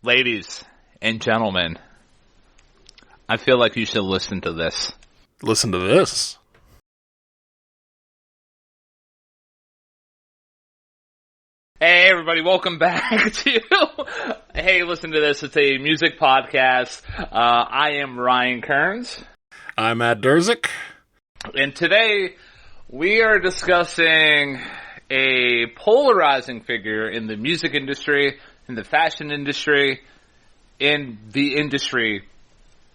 Ladies and gentlemen, I feel like you should listen to this. Listen to this. Hey everybody, welcome back to Hey, listen to this. It's a music podcast. I am Ryan Kearns. I'm Matt Durzik. And today we are discussing a polarizing figure in the music industry, in the fashion industry, in the industry,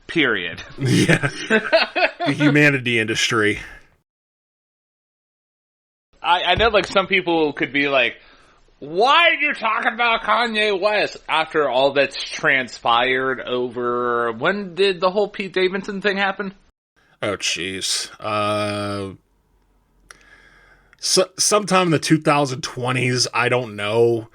period. Yeah. The humanity industry. I know like some people could be like, why are you talking about Kanye West after all that's transpired over... When did the whole Pete Davidson thing happen? Oh, jeez. Sometime in the 2020s, I don't know.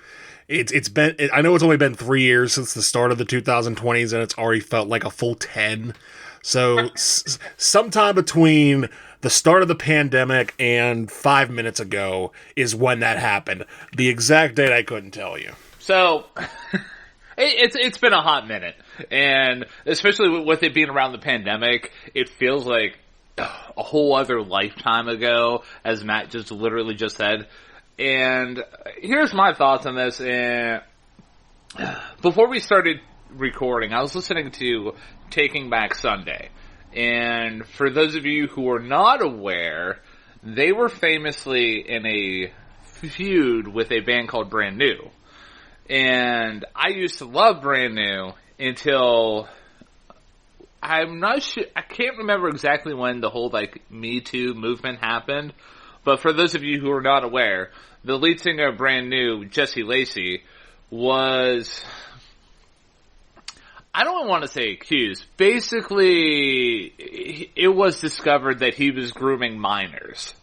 It's been... I know it's only been 3 years since the start of the 2020s, and it's already felt like a full 10. So, sometime between the start of the pandemic and 5 minutes ago is when that happened. The exact date I couldn't tell you. So, it's been a hot minute. And especially with it being around the pandemic, it feels like a whole other lifetime ago, as Matt just literally just said. And here's my thoughts on this. Before we started recording, I was listening to Taking Back Sunday. And for those of you who are not aware, they were famously in a feud with a band called Brand New. And I used to love Brand New until... I'm not sure, I can't remember exactly when the whole, like, Me Too movement happened, but for those of you who are not aware, the lead singer of Brand New, Jesse Lacey, was, I don't want to say accused, basically, it was discovered that he was grooming minors.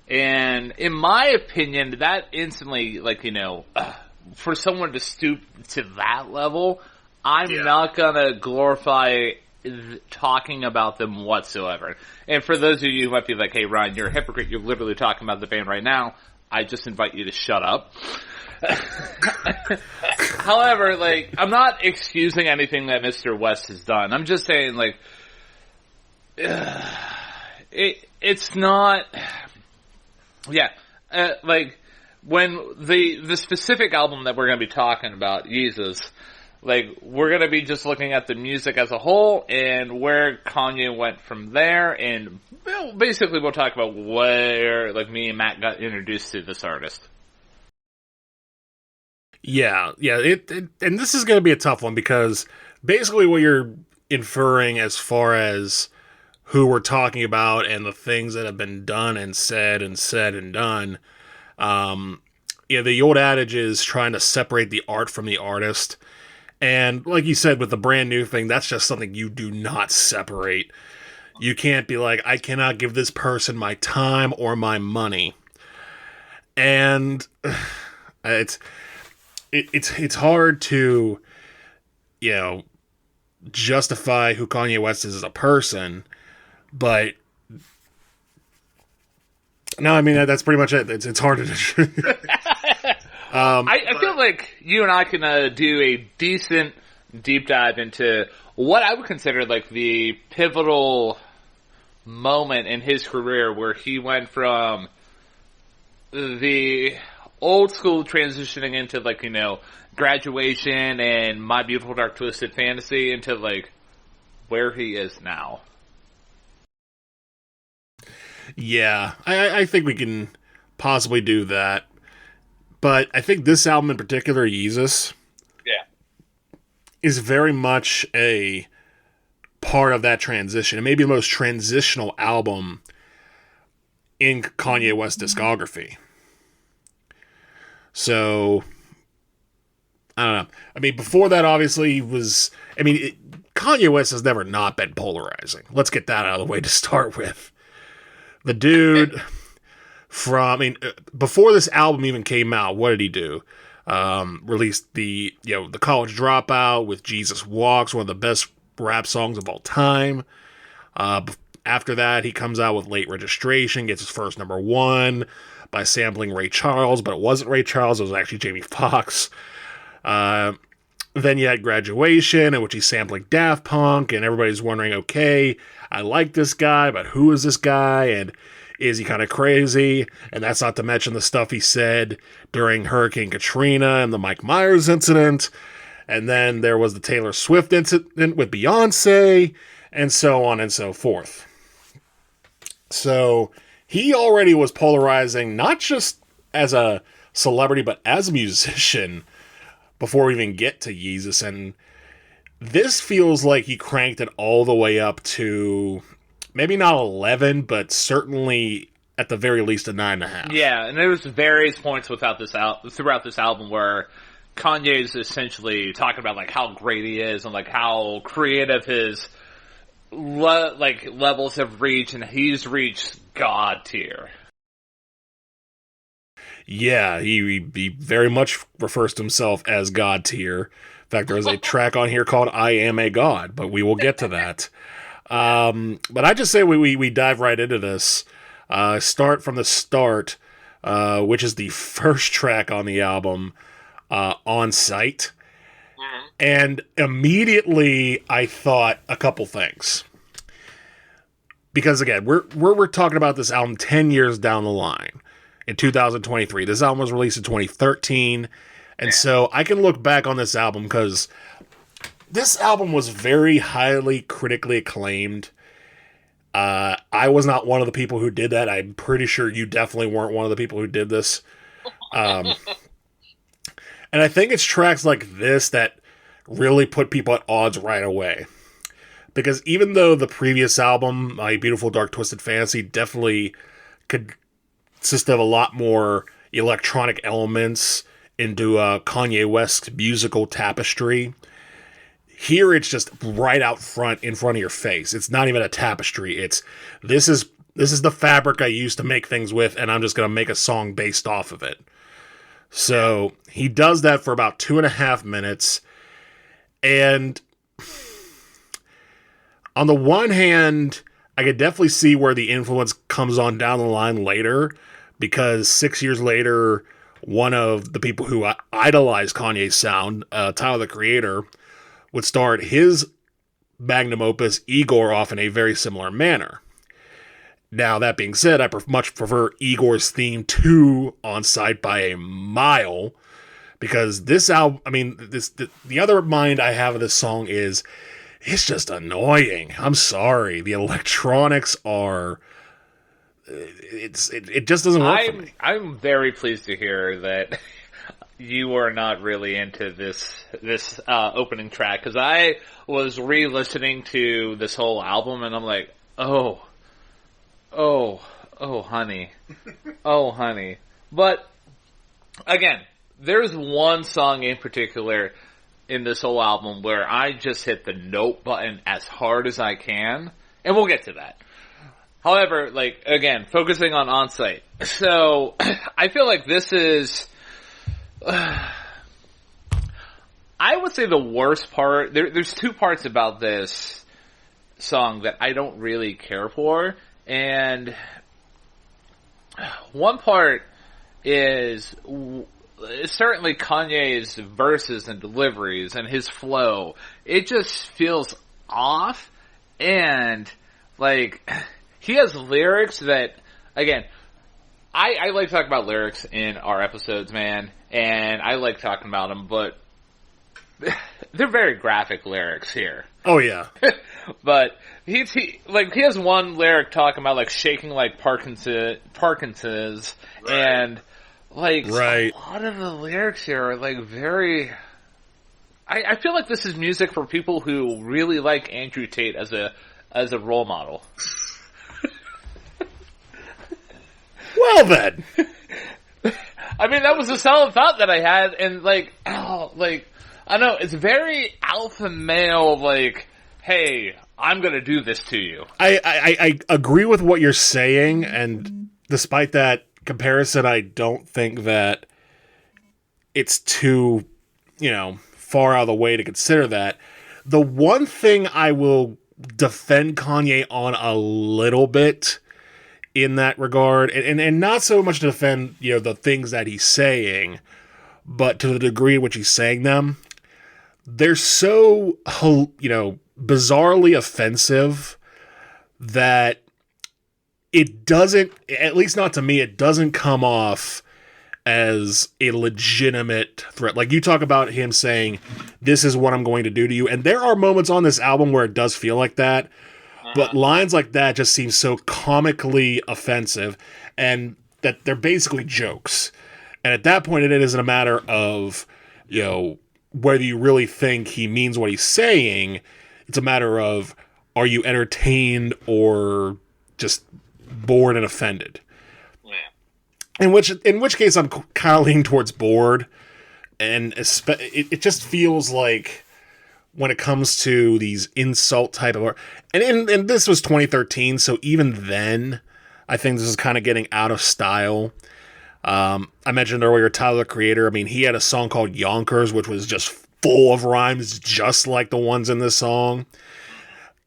And in my opinion, that instantly, like, you know, for someone to stoop to that level... I'm not gonna glorify talking about them whatsoever. And for those of you who might be like, hey Ryan, you're a hypocrite, you're literally talking about the band right now, I just invite you to shut up. However, like, I'm not excusing anything that Mr. West has done. I'm just saying, like, it's not, like, when the specific album that we're gonna be talking about, Yeezus, like, we're gonna be just looking at the music as a whole and where Kanye went from there, and basically we'll talk about where, like, me and Matt got introduced to this artist. Yeah, and this is gonna be a tough one because basically what you're inferring as far as who we're talking about and the things that have been done and said and done, the old adage is trying to separate the art from the artist. And like you said, with the Brand New thing, that's just something you do not separate. You can't be like, I cannot give this person my time or my money. And it's hard to, you know, justify who Kanye West is as a person, but no, I mean, that's pretty much it. It's hard to... I feel like you and I can do a decent deep dive into what I would consider like the pivotal moment in his career where he went from the old school transitioning into, like, you know, Graduation and My Beautiful Dark Twisted Fantasy into, like, where he is now. Yeah, I think we can possibly do that. But I think this album in particular, Yeezus, is very much a part of that transition. It may be the most transitional album in Kanye West's discography. So, I don't know. I mean, before that, obviously, he was... I mean, Kanye West has never not been polarizing. Let's get that out of the way to start with. The dude... before this album even came out, what did he do? Released the College Dropout with Jesus Walks, one of the best rap songs of all time. After that, he comes out with Late Registration, gets his first #1 by sampling Ray Charles, but it wasn't Ray Charles, it was actually Jamie Foxx. Then you had Graduation, in which he's sampling Daft Punk, and everybody's wondering, okay, I like this guy, but who is this guy, and is he kind of crazy? And that's not to mention the stuff he said during Hurricane Katrina and the Mike Myers incident. And then there was the Taylor Swift incident with Beyonce, and so on and so forth. So he already was polarizing, not just as a celebrity, but as a musician, before we even get to Yeezus. And this feels like he cranked it all the way up to maybe not 11, but certainly at the very least a 9.5. Yeah, and there was various points throughout this album where Kanye's essentially talking about like how great he is and like how creative his levels have reached, and he's reached God tier. Yeah, he very much refers to himself as God tier. In fact, there is a track on here called I Am a God, but we will get to that. But I just say we dive right into this. Start from the start, which is the first track on the album, On Sight. Mm-hmm. And immediately I thought a couple things. Because again, we're talking about this album 10 years down the line. In 2023. This album was released in 2013. And so I can look back on this album because this album was very highly critically acclaimed. I was not one of the people who did that. I'm pretty sure you definitely weren't one of the people who did this. And I think it's tracks like this that really put people at odds right away. Because even though the previous album, My Beautiful Dark Twisted Fantasy, definitely could consist of a lot more electronic elements into Kanye West's musical tapestry. Here it's just right out front, in front of your face. It's not even a tapestry. It's this is the fabric I used to make things with, and I'm just going to make a song based off of it. So he does that for about 2.5 minutes. And on the one hand, I could definitely see where the influence comes on down the line later, because 6 years later, one of the people who idolized Kanye's sound, Tyler, the Creator, would start his magnum opus, Igor, off in a very similar manner. Now, that being said, I much prefer Igor's theme to On Sight by a mile, because this album, the other mind I have of this song is, it's just annoying. I'm sorry. The electronics are... It just doesn't work for me. I'm very pleased to hear that you are not really into this opening track, because I was re-listening to this whole album and I'm like, oh honey, oh honey. But again, there's one song in particular in this whole album where I just hit the note button as hard as I can, and we'll get to that. However, again, focusing on Sight. So, I feel like this is, I would say the worst part, there's two parts about this song that I don't really care for, and one part is certainly Kanye's verses and deliveries and his flow. It just feels off, and, he has lyrics that, again, I like talking about lyrics in our episodes, man, and I like talking about them, but they're very graphic lyrics here. Oh, yeah. But he has one lyric talking about, shaking like Parkinson's, right. And, right. A lot of the lyrics here are, very... I feel like this is music for people who really like Andrew Tate as a role model. Well then, that was a solid thought that I had, and I know it's very alpha male. Hey, I'm gonna do this to you. I agree with what you're saying, and despite that comparison, I don't think that it's too, far out of the way to consider that. The one thing I will defend Kanye on a little bit in that regard, and not so much to defend, the things that he's saying, but to the degree in which he's saying them, they're so, bizarrely offensive that it doesn't, at least not to me, it doesn't come off as a legitimate threat. Like, you talk about him saying, this is what I'm going to do to you. And there are moments on this album where it does feel like that. But lines like that just seem so comically offensive, and that they're basically jokes. And at that point, it isn't a matter of, whether you really think he means what he's saying. It's a matter of, are you entertained or just bored and offended? Yeah. In which case, I'm kind of leaning towards bored. And it just feels like, when it comes to these insult type of art, and this was 2013, so even then, I think this is kind of getting out of style. I mentioned earlier Tyler, the Creator. I mean, he had a song called Yonkers, which was just full of rhymes, just like the ones in this song.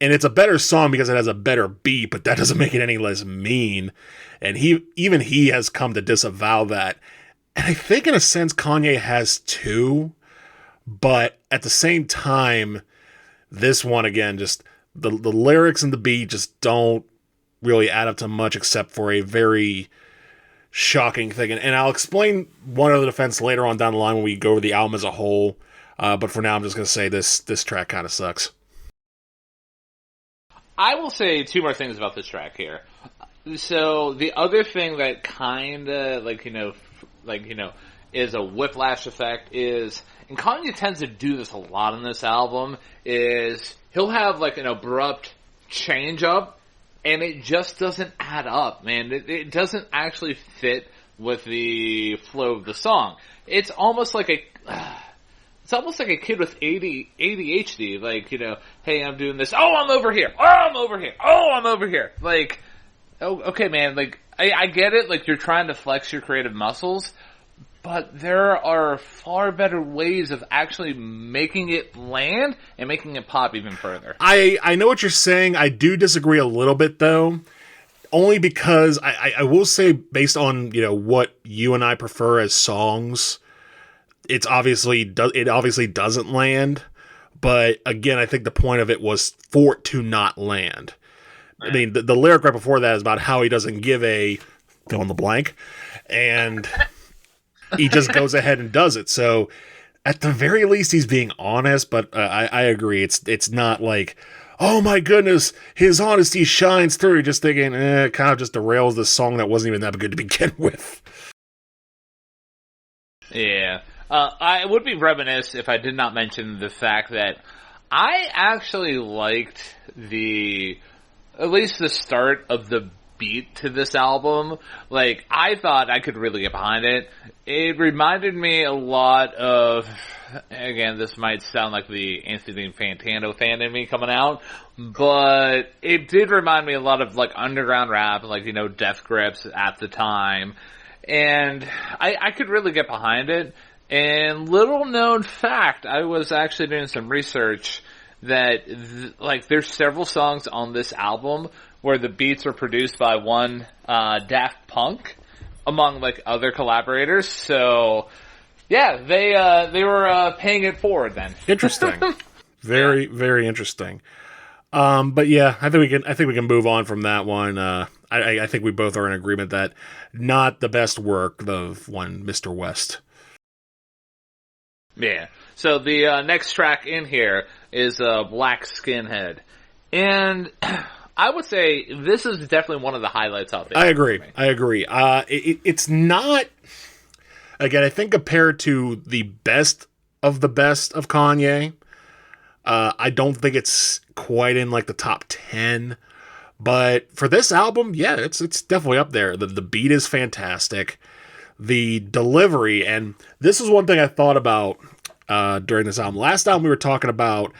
And it's a better song because it has a better beat, but that doesn't make it any less mean. And he has come to disavow that. And I think in a sense Kanye has too, but at the same time, this one again, just the lyrics and the beat just don't really add up to much except for a very shocking thing. And I'll explain one other defense later on down the line when we go over the album as a whole. But for now, I'm just going to say this track kind of sucks. I will say two more things about this track here. So the other thing that kind of is a whiplash effect is, and Kanye tends to do this a lot on this album, is he'll have like an abrupt change up, and it just doesn't add up, man. It doesn't actually fit with the flow of the song. It's almost like a kid with ADHD. Like, hey, I'm doing this. Oh, I'm over here. Oh, I'm over here. Oh, I'm over here. Like, oh, okay, man. Like, I get it. Like, you're trying to flex your creative muscles, but there are far better ways of actually making it land and making it pop even further. I know what you're saying. I do disagree a little bit, though. Only because I will say, based on, what you and I prefer as songs, it obviously doesn't land. But again, I think the point of it was for it to not land. Right. I mean, the lyric right before that is about how he doesn't give a fill in the blank, and he just goes ahead and does it. So at the very least, he's being honest. But I agree, it's not like, oh my goodness, his honesty shines through. You're just thinking, it kind of just derails this song that wasn't even that good to begin with. Yeah. I would be remiss if I did not mention the fact that I actually liked at least the start of the beat to this album. Like, I thought I could really get behind it. It reminded me a lot of, again, this might sound like the Anthony Fantano fan in me coming out, but it did remind me a lot of, like, underground rap, like, Death Grips at the time. And I could really get behind it. And little known fact, I was actually doing some research that, there's several songs on this album where the beats were produced by one, Daft Punk, among, other collaborators. So, yeah, they were, paying it forward then. Interesting. Very, very interesting. But yeah, I think we can move on from that one. I think we both are in agreement that not the best work of one Mr. West. Yeah. So the next track in here is Black Skinhead. And I would say this is definitely one of the highlights of it. I agree. It's not, again, I think compared to the best of Kanye, I don't think it's quite in the top 10. But for this album, yeah, it's definitely up there. The beat is fantastic. The delivery, and this is one thing I thought about during this album. Last album we were talking about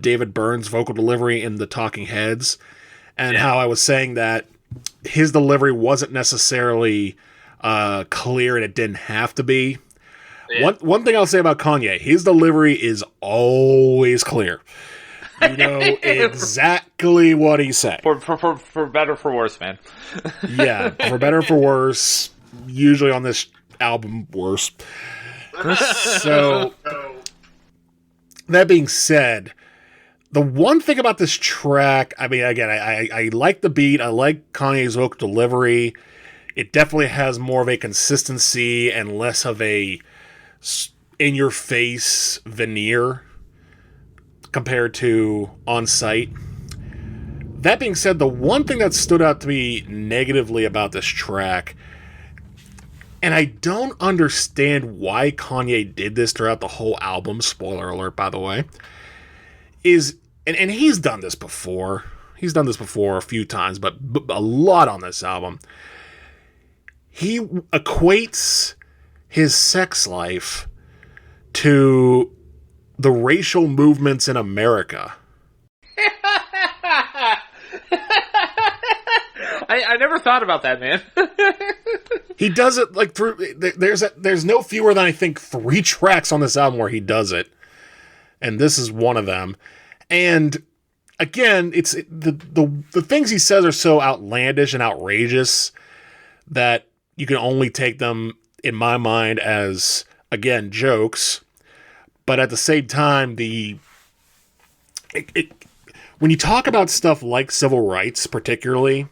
David Byrne's vocal delivery in the Talking Heads, and how I was saying that his delivery wasn't necessarily clear and it didn't have to be. Yeah. One thing I'll say about Kanye, his delivery is always clear. You know exactly what he's saying. For better or for worse, man. Yeah, for better or for worse. Usually on this album, worse. So, That being said, the one thing about this track, I mean, again, I like the beat. I like Kanye's vocal delivery. It definitely has more of a consistency and less of a in-your-face veneer compared to On Sight. That being said, the one thing that stood out to me negatively about this track, and I don't understand why Kanye did this throughout the whole album, spoiler alert, by the way, is, and he's done this before. He's done this before a few times, but a lot on this album. He equates his sex life to the racial movements in America. I never thought about that, man. He does it like through. There's no fewer than I think 3 tracks on this album where he does it, and this is one of them. And again, it's the things he says are so outlandish and outrageous that you can only take them, in my mind, as, again, jokes. But at the same time, when you talk about stuff like civil rights, particularly,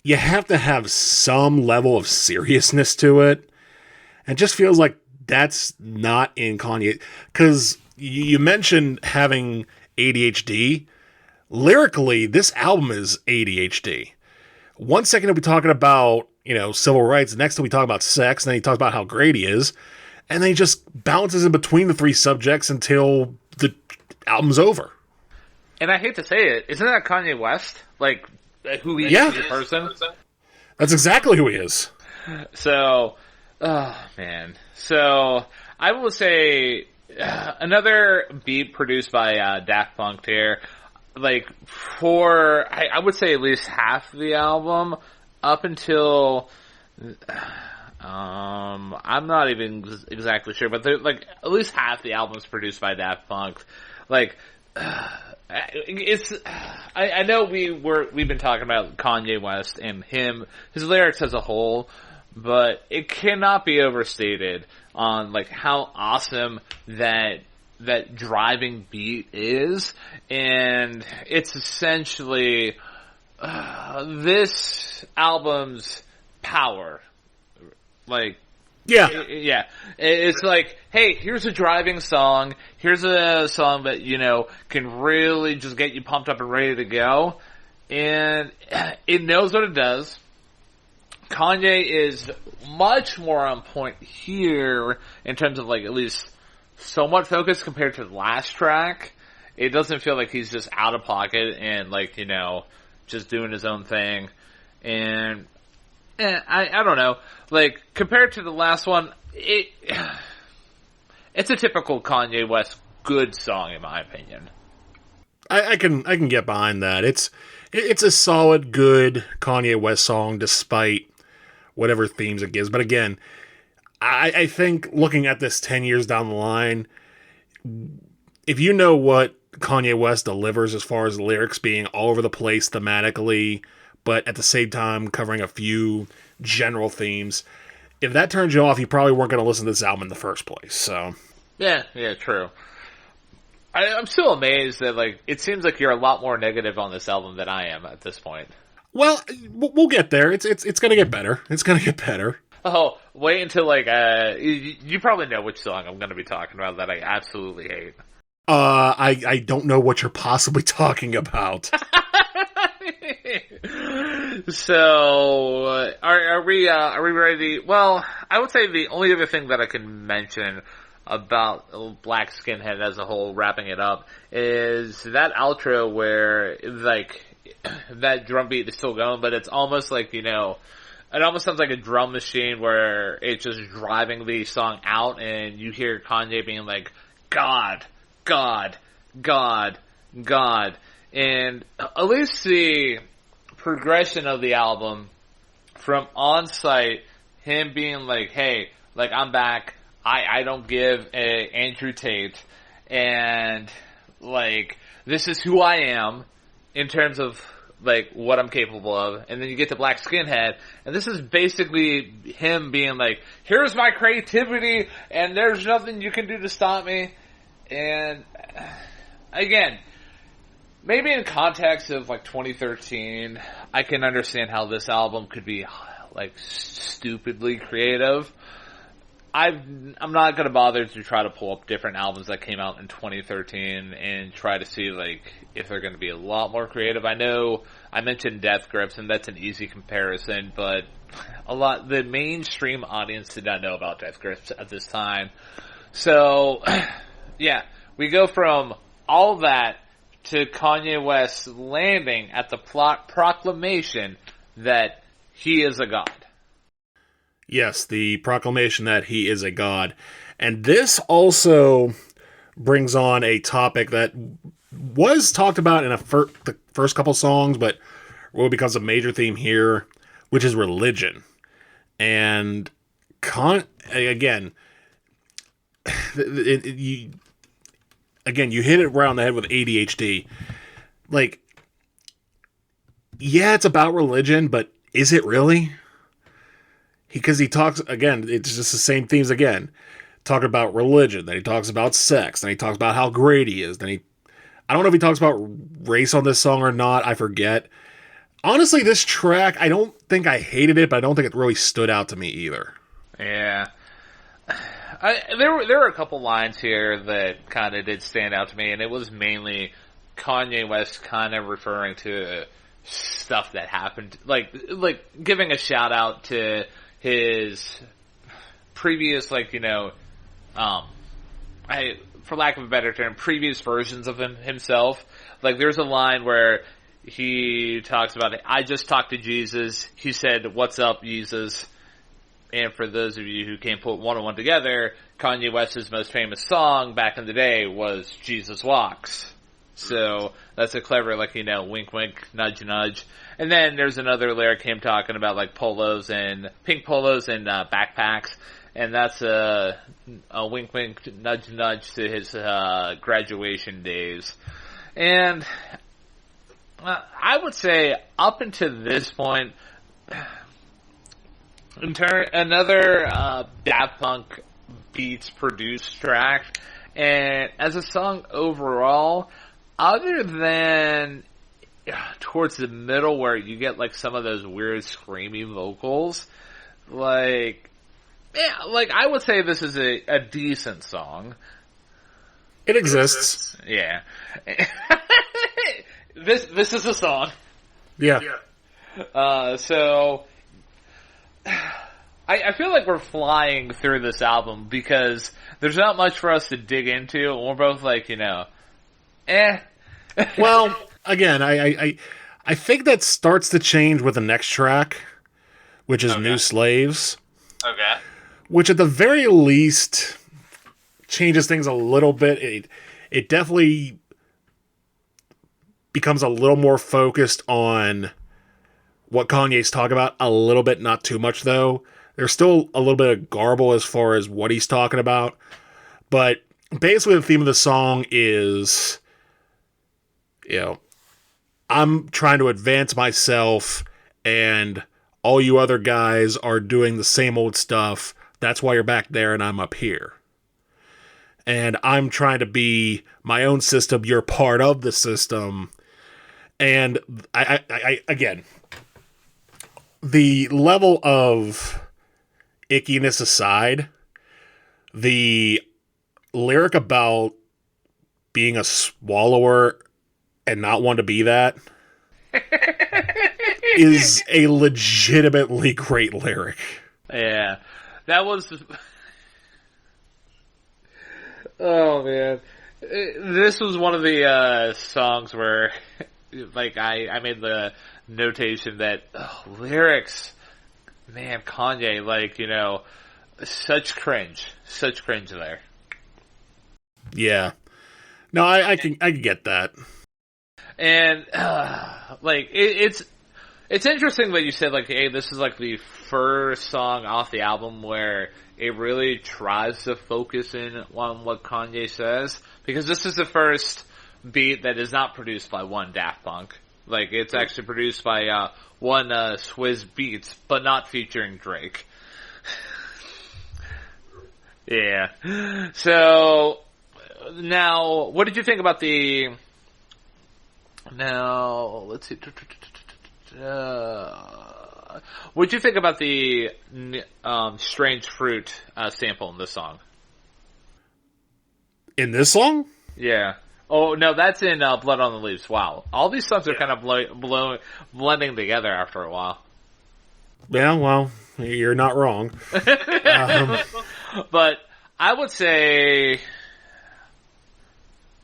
you have to have some level of seriousness to it. And it just feels like that's not in Kanye. Because you mentioned having ADHD. Lyrically, this album is ADHD. One second he'll be talking about, civil rights. The next time we talk about sex. And then he talks about how great he is. And then he just bounces in between the 3 subjects until the album's over. And I hate to say it, isn't that Kanye West? Like, who he is as a person? That's exactly who he is. So, oh, man. So, I will say, another beat produced by Daft Punk here, like, for, I would say at least half the album, up until, I'm not even exactly sure, but like, at least half the album is produced by Daft Punk. Like, I know we've been talking about Kanye West and his lyrics as a whole, but it cannot be overstated on like how awesome that driving beat is, and it's essentially this album's power. Like, yeah. It's like, hey, here's a driving song. Here's a song that, can really just get you pumped up and ready to go. And it knows what it does. Kanye is much more on point here in terms of, like, at least somewhat focused compared to the last track. It doesn't feel like he's just out of pocket and, like, just doing his own thing. And I don't know. Like, compared to the last one, it's a typical Kanye West good song, in my opinion. I can get behind that. It's a solid, good Kanye West song, despite whatever themes it gives. But again, I think looking at this 10 years down the line, if you know what Kanye West delivers as far as lyrics being all over the place thematically, but at the same time covering a few general themes, if that turns you off, you probably weren't going to listen to this album in the first place. So yeah, true. I'm still amazed that, like, it seems like you're a lot more negative on this album than I am at this point. Well, we'll get there. It's going to get better. It's going to get better. Oh, wait until, like, you probably know which song I'm going to be talking about that I absolutely hate. I don't know what you're possibly talking about. So, are we ready? Well, I would say the only other thing that I can mention about Black Skinhead as a whole, wrapping it up, is that outro where, like, that drum beat is still going, but it's almost like, it almost sounds like a drum machine where it's just driving the song out, and you hear Kanye being like, God, God, God, God. And at least the progression of the album from On Sight, him being like, hey, like, I'm back, I don't give a Andrew Tate, and, like, this is who I am in terms of, like, what I'm capable of. And then you get to Black Skinhead, and this is basically him being like, here's my creativity, and there's nothing you can do to stop me. And again, maybe in context of like 2013, I can understand how this album could be like stupidly creative. I'm not going to bother to try to pull up different albums that came out in 2013 and try to see like if they're going to be a lot more creative. I know I mentioned Death Grips, and that's an easy comparison, but the mainstream audience did not know about Death Grips at this time. So, yeah, we go from all that to Kanye West landing at the proclamation that he is a god. Yes, the proclamation that he is a god. And this also brings on a topic that was talked about in the first couple songs, but really becomes a major theme here, which is religion. And again, you hit it right on the head with ADHD. Like, yeah, it's about religion, but is it really? Because he talks, again, it's just the same themes again. Talking about religion, then he talks about sex, then he talks about how great he is, I don't know if he talks about race on this song or not, I forget. Honestly, this track, I don't think I hated it, but I don't think it really stood out to me either. Yeah. There were a couple lines here that kind of did stand out to me, and it was mainly Kanye West kind of referring to stuff that happened, like giving a shout out to his previous, for lack of a better term, previous versions of himself. Like, there's a line where he talks about, I just talked to Jesus. He said, "What's up, Yeezus?" And for those of you who can't put one and one together, Kanye West's most famous song back in the day was Jesus Walks. So that's a clever, wink, wink, nudge, nudge. And then there's another lyric, him talking about pink polos and backpacks. And that's a wink, wink, nudge, nudge to his graduation days. And I would say up until this point, another Daft Punk beats produced track. And as a song overall, other than towards the middle where you get some of those weird screamy vocals, I would say this is a decent song. It exists. Yeah. This is a song. Yeah. So I feel like we're flying through this album because there's not much for us to dig into, and we're both Well, again, I think that starts to change with the next track, which is New Slaves. Okay. Which at the very least changes things a little bit. It definitely becomes a little more focused on what Kanye's talking about a little bit, not too much though. There's still a little bit of garble as far as what he's talking about. But basically the theme of the song is, I'm trying to advance myself and all you other guys are doing the same old stuff. That's why you're back there and I'm up here. And I'm trying to be my own system. You're part of the system. And I again, the level of ickiness aside, the lyric about being a swallower and not want to be that is a legitimately great lyric. Yeah. That was... Oh, man. This was one of the songs where, I made the notation that lyrics, man, Kanye, such cringe there. Yeah. No, I can get that. And, it's interesting that you said, hey, this is, the first song off the album where it really tries to focus in on what Kanye says. Because this is the first beat that is not produced by one Daft Punk. It's actually produced by, one, Swizz Beatz, but not featuring Drake. Yeah. So, Now, what did you think about the? Now, let's see. What did you think about the strange fruit sample in this song? In this song? Yeah. Oh, no, that's in Blood on the Leaves. Wow. All these songs are kind of blending together after a while. Yeah, well, you're not wrong. But I would say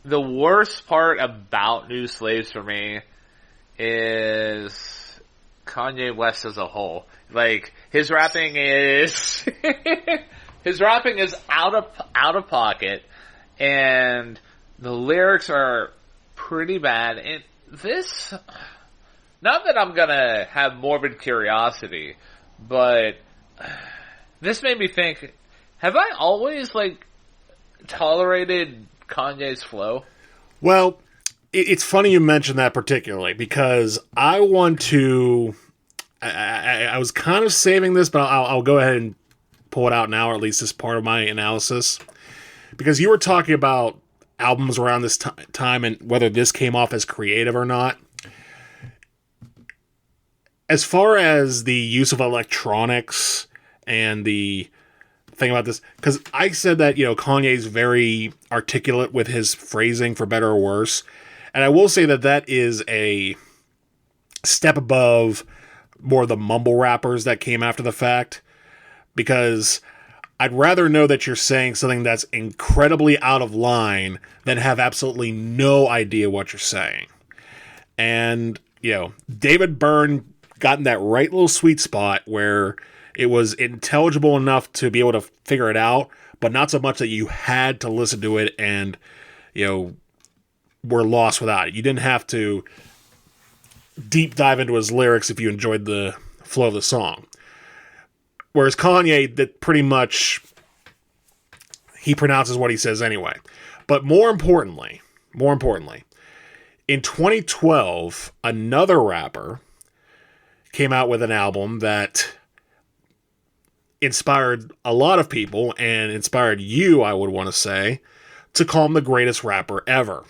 the worst part about New Slaves for me is Kanye West as a whole. Like, his rapping is out of pocket, and the lyrics are pretty bad. And this, not that I'm gonna have morbid curiosity, but this made me think, have I always, tolerated Kanye's flow? Well, it's funny you mention that particularly, because I want to... I was kind of saving this, but I'll go ahead and pull it out now, or at least as part of my analysis. Because you were talking about albums around this time and whether this came off as creative or not. As far as the use of electronics and the thing about this, because I said that, Kanye's very articulate with his phrasing, for better or worse. And I will say that is a step above more of the mumble rappers that came after the fact, because I'd rather know that you're saying something that's incredibly out of line than have absolutely no idea what you're saying. And, David Byrne got in that right little sweet spot where it was intelligible enough to be able to figure it out, but not so much that you had to listen to it and, were lost without it. You didn't have to deep dive into his lyrics if you enjoyed the flow of the song. Whereas Kanye, that pretty much, he pronounces what he says anyway. But more importantly, in 2012, another rapper came out with an album that inspired a lot of people, and inspired you, I would want to say, to call him the greatest rapper ever.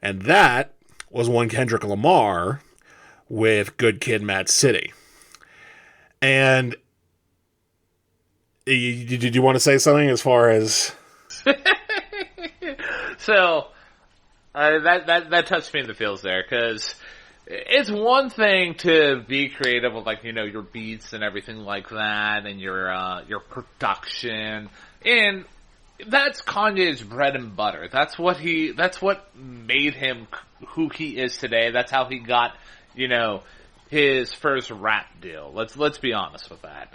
And that was one Kendrick Lamar with Good Kid, Mad City. And did you want to say something as far as... So, that touched me in the feels there, because it's one thing to be creative with, your beats and everything like that, and your production, and that's Kanye's bread and butter. That's what made him who he is today. That's how he got, his first rap deal. Let's be honest with that.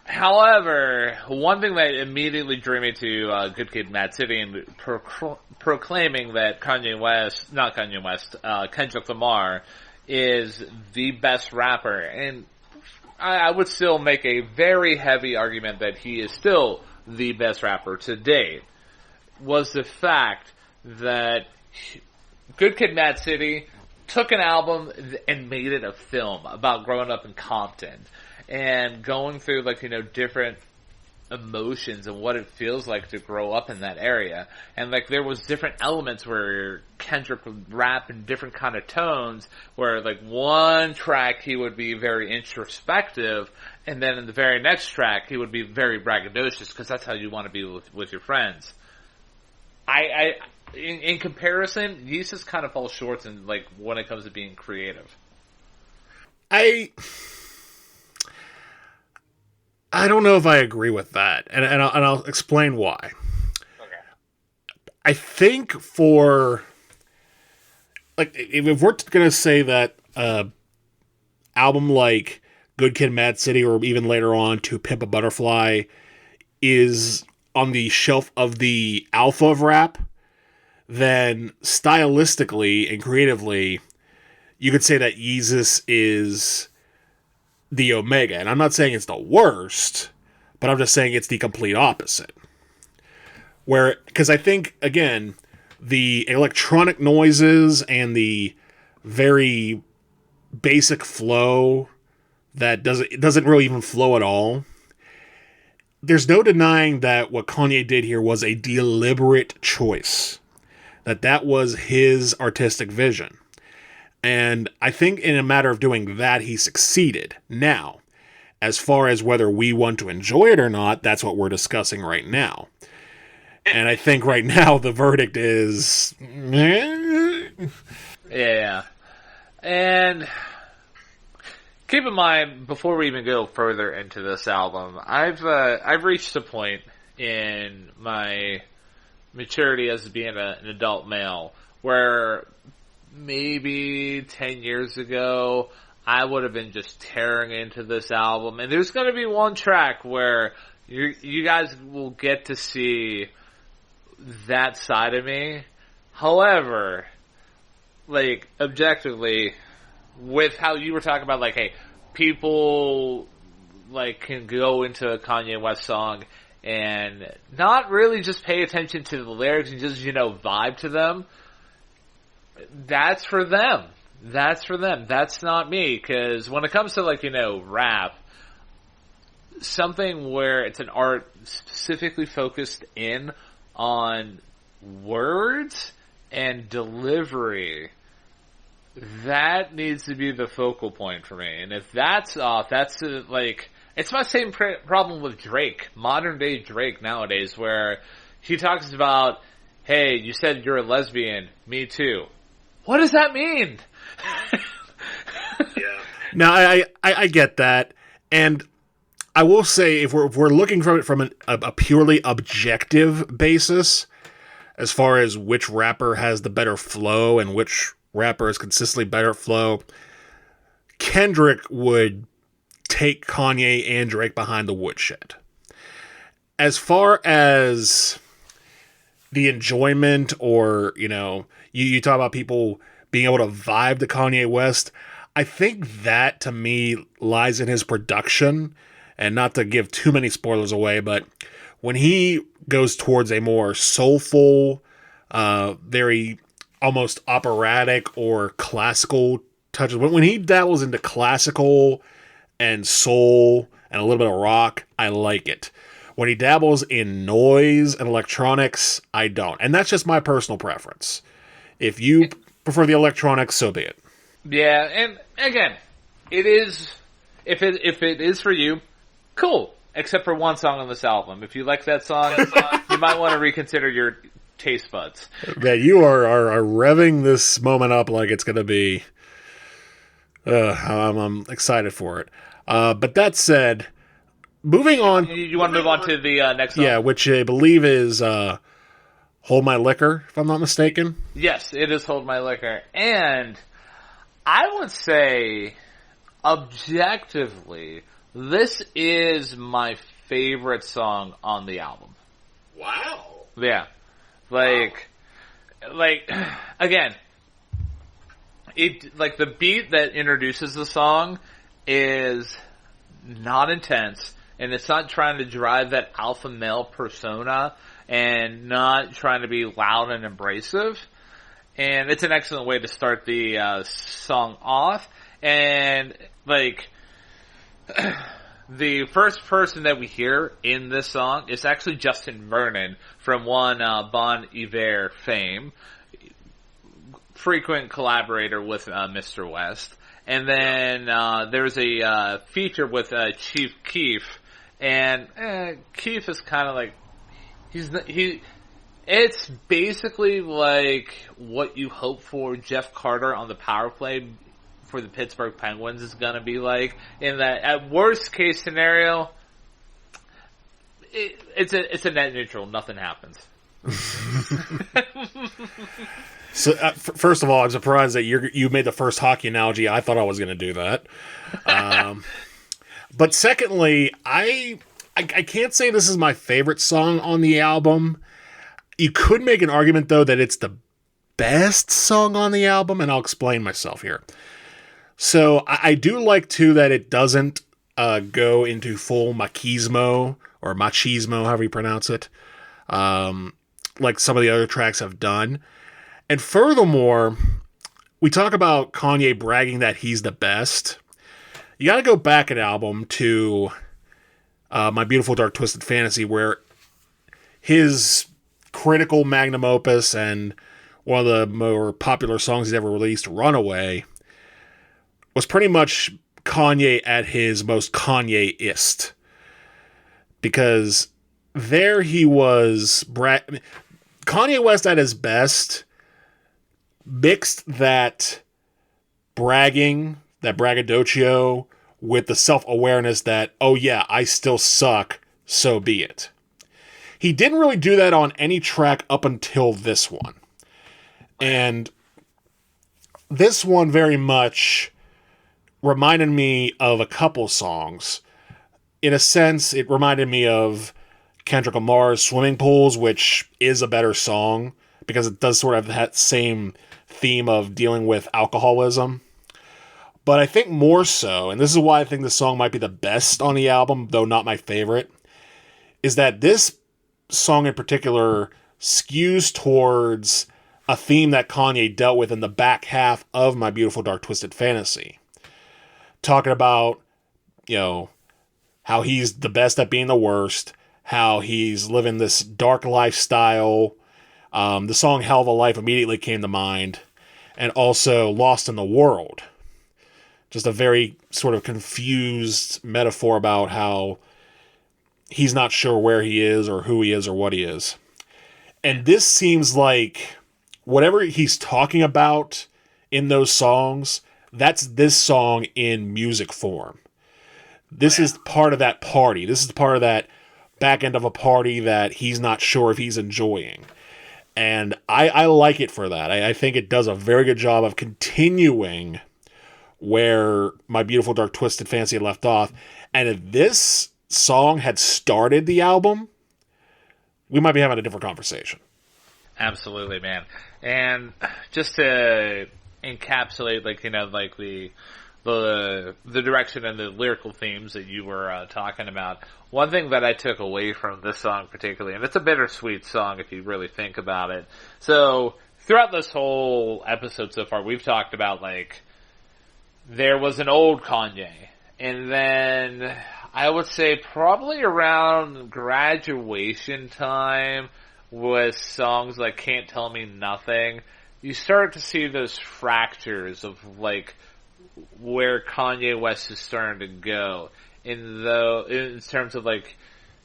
However, one thing that immediately drew me to Good Kid, Mad City, and proclaiming that Kendrick Lamar is the best rapper, and I would still make a very heavy argument that he is still the best rapper to date, was the fact that Good Kid, Mad City took an album and made it a film about growing up in Compton and going through different emotions and what it feels like to grow up in that area. And there was different elements where Kendrick would rap in different kind of tones, where one track he would be very introspective, and then in the very next track he would be very braggadocious, because that's how you want to be with your friends. In comparison, Yeezus kind of falls short in when it comes to being creative. I don't know if I agree with that, and I'll explain why. Okay. I think for if we're gonna say that album like Good Kid, Mad City, or even later on To Pimp a Butterfly is on the shelf of the alpha of rap, then stylistically and creatively, you could say that Yeezus is the omega. And I'm not saying it's the worst, but I'm just saying it's the complete opposite. Because I think, again, the electronic noises and the very basic flow that doesn't really even flow at all, there's no denying that what Kanye did here was a deliberate choice. That was his artistic vision. And I think in a matter of doing that, he succeeded. Now, as far as whether we want to enjoy it or not, that's what we're discussing right now. And I think right now the verdict is... Yeah. And keep in mind, before we even go further into this album, I've reached a point in my maturity as being an adult male where maybe 10 years ago I would have been just tearing into this album, and there's going to be one track where you guys will get to see that side of me. However, like, objectively, with how you were talking about, like, hey, people, like, can go into a Kanye West song and not really just pay attention to the lyrics and just, vibe to them. That's for them. That's for them. That's not me. Because when it comes to, like, rap, something where it's an art specifically focused in on words and delivery, that needs to be the focal point for me. And if that's off, that's like, it's my same problem with Drake, modern day Drake nowadays, where he talks about, hey, you said you're a lesbian, me too. What does that mean? Yeah. Now, I get that. And I will say, if we're looking from it from a purely objective basis, as far as which rapper has the better flow and which rapper is consistently better flow, Kendrick would take Kanye and Drake behind the woodshed. As far as the enjoyment, or, you talk about people being able to vibe to Kanye West, I think that, to me, lies in his production. And not to give too many spoilers away, but when he goes towards a more soulful, very almost operatic or classical touches, when he dabbles into classical and soul and a little bit of rock, I like it. When he dabbles in noise and electronics, I don't. And that's just my personal preference. If you prefer the electronics, so be it. Yeah, and again, it is, if it is for you, cool, except for one song on this album. If you like that song, you might want to reconsider your taste buds. Man, you are revving this moment up like it's going to be... I'm excited for it. But that said, moving on... You want to move on to the next song? Yeah, which I believe is Hold My Liquor, if I'm not mistaken. Yes, it is Hold My Liquor. And I would say, objectively, this is my favorite song on the album. Wow. Yeah. Like, again, the beat that introduces the song is not intense, and it's not trying to drive that alpha male persona, and not trying to be loud and abrasive. And it's an excellent way to start the song off. And, the first person that we hear in this song is actually Justin Vernon from one Bon Iver fame, frequent collaborator with Mr. West. And then there's a feature with Chief Keef, and Keef is kind of like, it's basically like what you hope for Jeff Carter on the power play for the Pittsburgh Penguins is going to be like. In that, at worst case scenario, it's a net neutral. Nothing happens. So, first of all, I'm surprised that you made the first hockey analogy. I thought I was going to do that. But secondly, I can't say this is my favorite song on the album. You could make an argument, though, that it's the best song on the album, and I'll explain myself here. So I do like, too, that it doesn't go into full machismo, or machismo, however you pronounce it, like some of the other tracks have done. And furthermore, we talk about Kanye bragging that he's the best. You got to go back an album to My Beautiful Dark Twisted Fantasy, where his critical magnum opus and one of the more popular songs he's ever released, Runaway, was pretty much Kanye at his most Kanye-ist. Because there he was... Kanye West at his best mixed that bragging, that braggadocio, with the self-awareness that, oh yeah, I still suck, so be it. He didn't really do that on any track up until this one. And this one very much reminded me of a couple songs. In a sense, it reminded me of Kendrick Lamar's Swimming Pools, which is a better song because it does sort of have that same theme of dealing with alcoholism. But I think more so, and this is why I think this song might be the best on the album, though not my favorite, is that this song in particular skews towards a theme that Kanye dealt with in the back half of My Beautiful Dark Twisted Fantasy. Talking about, how he's the best at being the worst, how he's living this dark lifestyle. The song Hell of a Life immediately came to mind. And also Lost in the World. Just a very sort of confused metaphor about how he's not sure where he is or who he is or what he is. And this seems like whatever he's talking about in those songs, that's this song in music form. This is part of that party. This is part of that back end of a party that he's not sure if he's enjoying. And I like it for that. I think it does a very good job of continuing where My Beautiful Dark Twisted Fantasy had left off. And if this song had started the album, we might be having a different conversation. Absolutely, man. And just to encapsulate, the direction and the lyrical themes that you were talking about, one thing that I took away from this song particularly, and it's a bittersweet song if you really think about it. So throughout this whole episode so far, we've talked about there was an old Kanye, and then I would say probably around graduation time with songs like Can't Tell Me Nothing, you start to see those fractures of where Kanye West is starting to go in terms of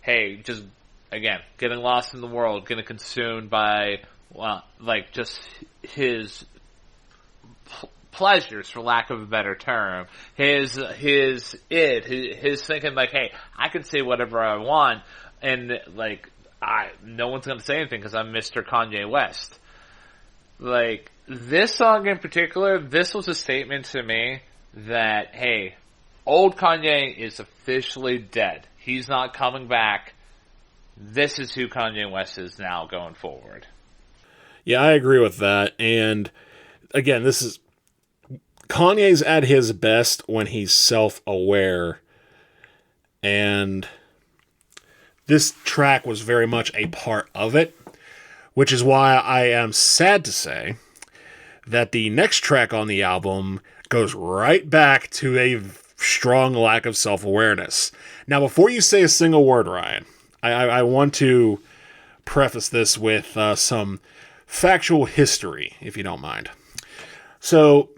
hey, just again, getting lost in the world, getting consumed by just his pleasures, for lack of a better term, his thinking hey, I can say whatever I want, and no one's gonna say anything because I'm Mr. Kanye West. This song in particular, this was a statement to me that, hey, old Kanye is officially dead. He's not coming back. This is who Kanye West is now going forward. Yeah, I agree with that. And again, this is Kanye's at his best when he's self-aware. And this track was very much a part of it, which is why I am sad to say that the next track on the album goes right back to a strong lack of self-awareness. Now, before you say a single word, Ryan, I want to preface this with some factual history, if you don't mind. So,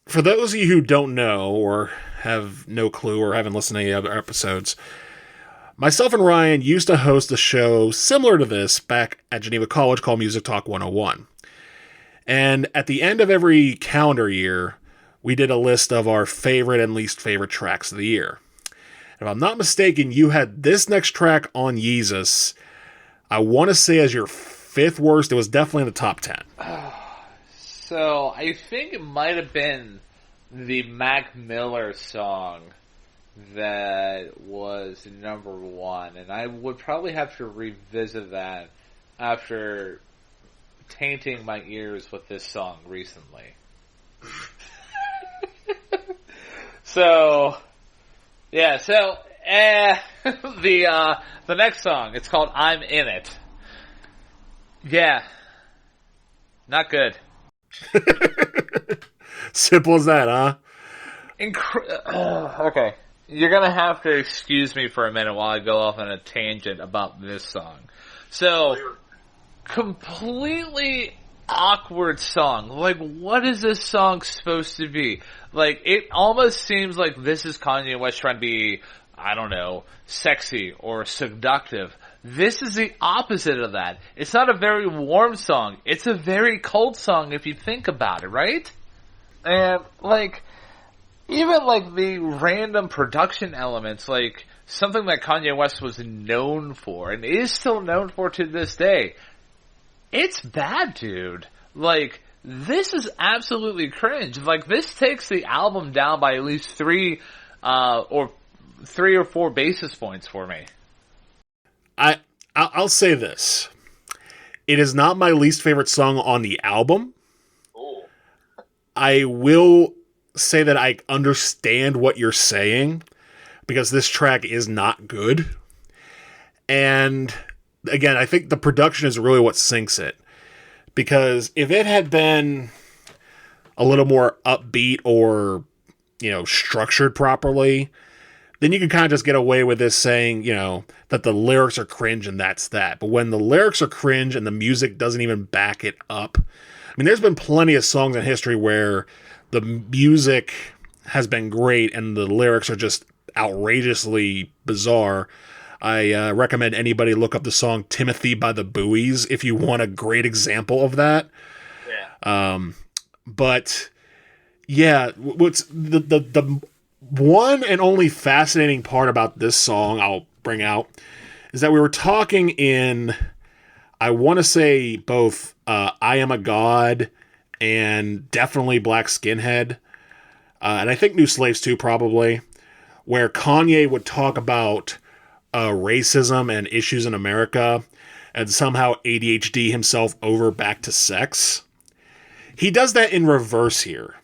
for those of you who don't know or have no clue or haven't listened to any other episodes, myself and Ryan used to host a show similar to this back at Geneva College called Music Talk 101. And at the end of every calendar year, we did a list of our favorite and least favorite tracks of the year. If I'm not mistaken, you had this next track on Yeezus, I want to say as your fifth worst. It was definitely in the top 10. So, I think it might have been the Mac Miller song that was number one, and I would probably have to revisit that after tainting my ears with this song recently. The next song, it's called I'm In It. Yeah. Not good. Simple as that, huh? Okay. you're gonna have to excuse me for a minute while I go off on a tangent about this song. So, completely awkward song. Like, what is this song supposed to be? Like, it almost seems like this is Kanye West trying to be, I don't know, sexy or seductive. This is the opposite of that. It's not a very warm song. It's a very cold song if you think about it, right? And, like, even, like, the random production elements, like, something that Kanye West was known for, and is still known for to this day, it's bad, dude. Like, this is absolutely cringe. Like, this takes the album down by at least 3 or 4 basis points for me. I'll say this. It is not my least favorite song on the album. Ooh. I will say that I understand what you're saying, because this track is not good. And again, I think the production is really what sinks it. Because if it had been a little more upbeat or, structured properly, then you can kind of just get away with this saying, that the lyrics are cringe and that's that. But when the lyrics are cringe and the music doesn't even back it up, I mean, there's been plenty of songs in history where the music has been great and the lyrics are just outrageously bizarre. I recommend anybody look up the song Timothy by the Buoys if you want a great example of that. Yeah. But yeah, what's the one and only fascinating part about this song I'll bring out is that we were talking in, I want to say both I Am a God and definitely Black Skinhead, and I think New Slaves too probably, where Kanye would talk about racism and issues in America and somehow ADHD himself over back to sex. He does that in reverse here,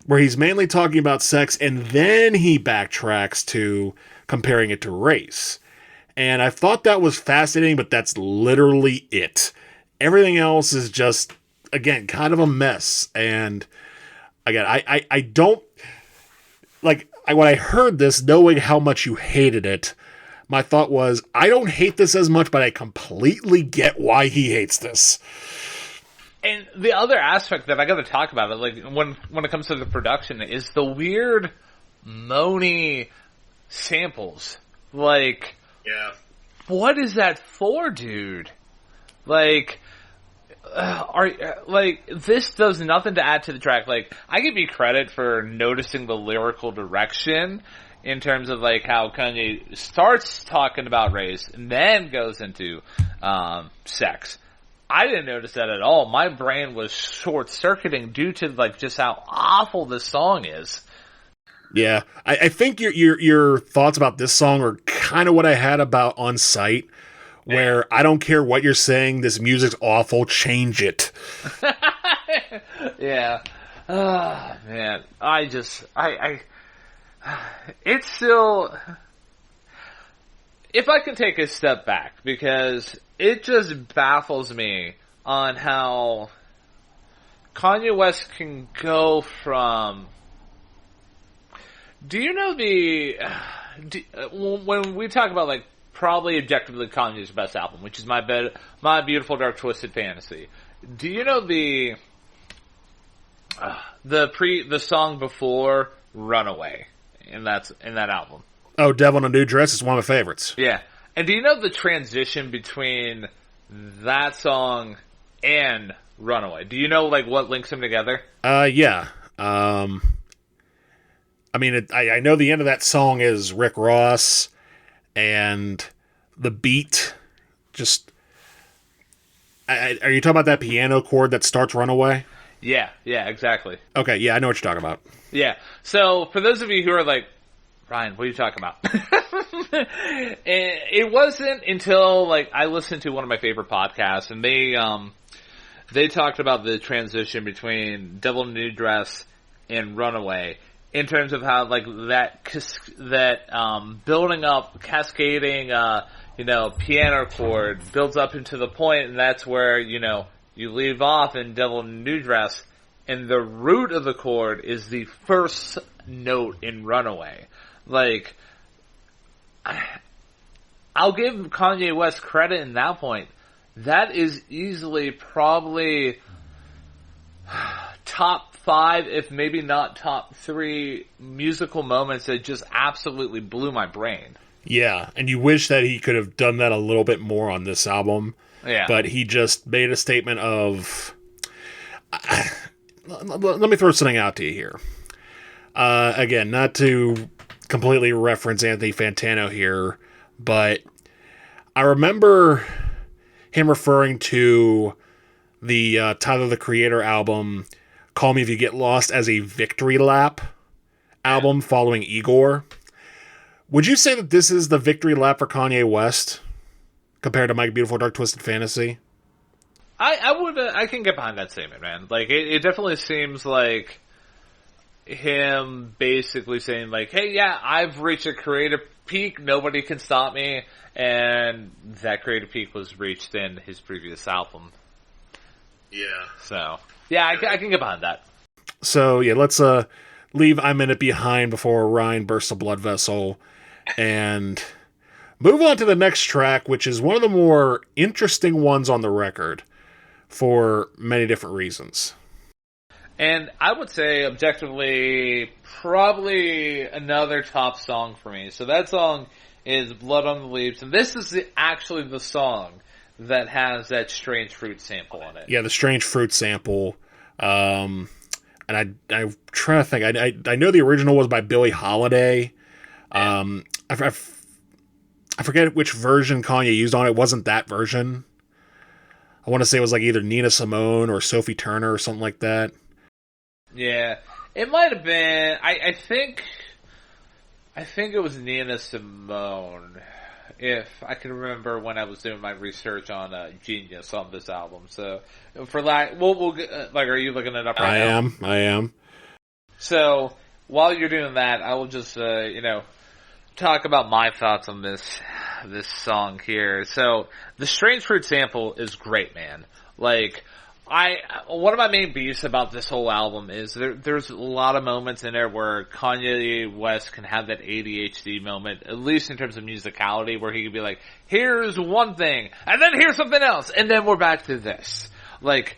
where he's mainly talking about sex and then he backtracks to comparing it to race. And I thought that was fascinating, but that's literally it. Everything else is just, again, kind of a mess. And again, I don't, like, when I heard this, knowing how much you hated it, my thought was, I don't hate this as much, but I completely get why he hates this. And the other aspect that I got to talk about, like when it comes to the production, is the weird moany samples. Like, yeah, what is that for, dude? Like, this does nothing to add to the track. Like, I give you credit for noticing the lyrical direction in terms of like how Kanye starts talking about race and then goes into sex. I didn't notice that at all. My brain was short-circuiting due to like just how awful this song is. Yeah, I think your thoughts about this song are kind of what I had about On Sight, where I don't care what you're saying, this music's awful, change it. Yeah. Man. It's still, if I can take a step back, because it just baffles me on how Kanye West can go from, do you know when we talk about like probably objectively Kanye's best album, which is My Beautiful Dark Twisted Fantasy, do you know the song before Runaway in that album? Oh, Devil in a New Dress is one of my favorites. Yeah. And do you know the transition between that song and Runaway? Do you know like what links them together? Yeah. I mean, I know the end of that song is Rick Ross, and the beat just... are you talking about that piano chord that starts Runaway? Yeah, exactly. Okay, yeah, I know what you're talking about. Yeah, so for those of you who are like, Ryan, what are you talking about? It wasn't until like I listened to one of my favorite podcasts, and they talked about the transition between Devil in a New Dress and Runaway, in terms of how like that building up, cascading, piano chord builds up into the point, and that's where you leave off in Devil in a New Dress, and the root of the chord is the first note in Runaway. Like, I'll give Kanye West credit in that point. That is easily probably top 5, if maybe not top 3 musical moments that just absolutely blew my brain. Yeah, and you wish that he could have done that a little bit more on this album. Yeah. But he just made a statement of... let me throw something out to you here. Again, not to completely reference Anthony Fantano here, but I remember him referring to the Tyler, the Creator album, Call Me If You Get Lost, as a victory lap album following Igor. Would you say that this is the victory lap for Kanye West compared to My Beautiful Dark Twisted Fantasy? I can get behind that statement, man. Like, it definitely seems like him basically saying, like, hey, yeah, I've reached a creative peak, nobody can stop me, and that creative peak was reached in his previous album. Yeah. So, yeah, I can get behind that. So, yeah, let's leave I'm In It behind before Ryan bursts a blood vessel and move on to the next track, which is one of the more interesting ones on the record for many different reasons. And I would say, objectively, probably another top song for me. So that song is Blood on the Leaves, and this is actually the song that has that Strange Fruit sample on it. Yeah, the Strange Fruit sample. And I'm trying to think. I know the original was by Billie Holiday. I forget which version Kanye used on it. It wasn't that version. I want to say it was like either Nina Simone or Sophie Turner or something like that. Yeah, it might have been. I think it was Nina Simone, if I can remember when I was doing my research on Genius on this album. So for that, we'll get, like, are you looking it up right now? I am. So while you're doing that, I will just talk about my thoughts on this song here. So the Strange Fruit sample is great, man. Like, one of my main beefs about this whole album is there's a lot of moments in there where Kanye West can have that ADHD moment, at least in terms of musicality, where he can be like, here's one thing, and then here's something else, and then we're back to this. Like,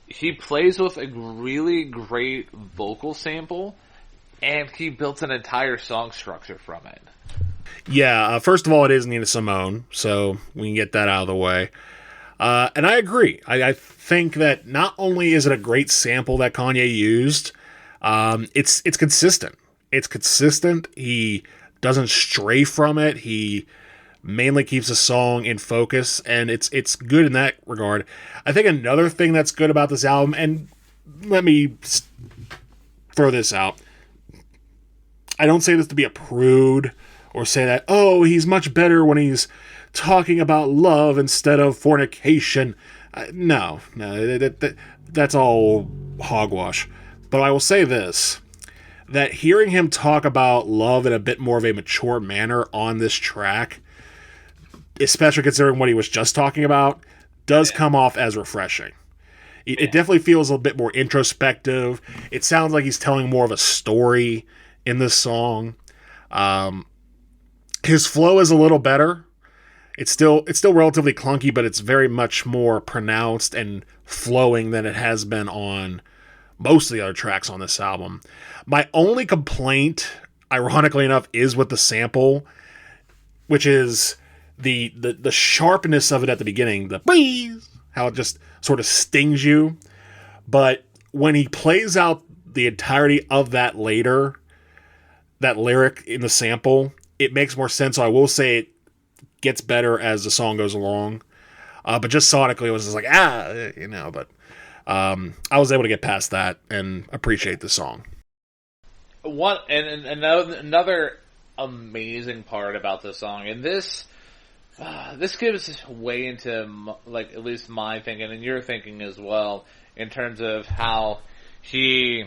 he plays with a really great vocal sample, and he built an entire song structure from it. Yeah, first of all, it is Nina Simone, so we can get that out of the way. And I agree. I think that not only is it a great sample that Kanye used, it's consistent. It's consistent. He doesn't stray from it. He mainly keeps the song in focus, and it's good in that regard. I think another thing that's good about this album, and let me throw this out. I don't say this to be a prude or say that, oh, he's much better when he's talking about love instead of fornication. No, that's all hogwash. But I will say this, that hearing him talk about love in a bit more of a mature manner on this track, especially considering what he was just talking about, does come off as refreshing. It definitely feels a bit more introspective. It sounds like he's telling more of a story in this song. His flow is a little better. It's still relatively clunky, but it's very much more pronounced and flowing than it has been on most of the other tracks on this album. My only complaint, ironically enough, is with the sample, which is the sharpness of it at the beginning, the please, how it just sort of stings you. But when he plays out the entirety of that later, that lyric in the sample, it makes more sense. So I will say it gets better as the song goes along. But just sonically, it was just like, but I was able to get past that and appreciate the song. Another amazing part about this song, and this gives way into, like, at least my thinking and your thinking as well, in terms of how he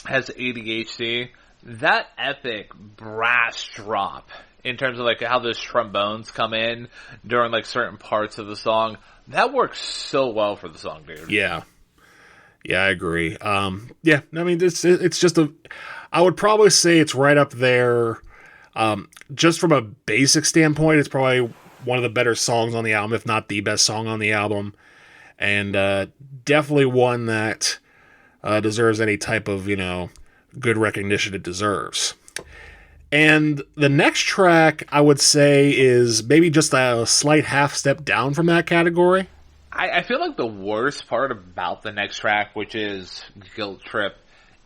has ADHD. That epic brass drop, in terms of, like, how those trombones come in during, like, certain parts of the song, that works so well for the song, dude. Yeah. Yeah, I agree. Yeah, I mean, it's just I would probably say it's right up there. Just from a basic standpoint, it's probably one of the better songs on the album, if not the best song on the album, and definitely one that deserves any type of good recognition it deserves. And the next track, I would say, is maybe just a slight half step down from that category. I feel like the worst part about the next track, which is Guilt Trip,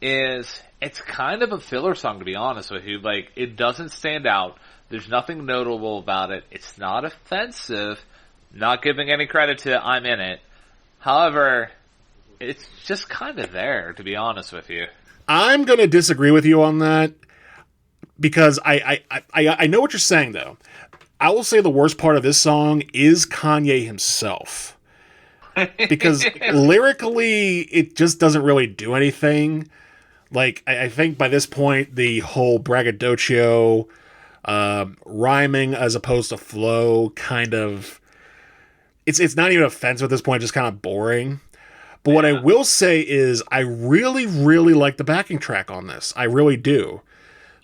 is it's kind of a filler song, to be honest with you. Like, it doesn't stand out. There's nothing notable about it. It's not offensive. Not giving any credit to I'm in it. However, it's just kind of there, to be honest with you. I'm going to disagree with you on that because I know what you're saying, though. I will say the worst part of this song is Kanye himself. Because lyrically, it just doesn't really do anything. Like, I think by this point, the whole braggadocio, rhyming as opposed to flow, kind of... It's not even offensive at this point, just kind of boring. But what I will say is, I really, really like the backing track on this. I really do.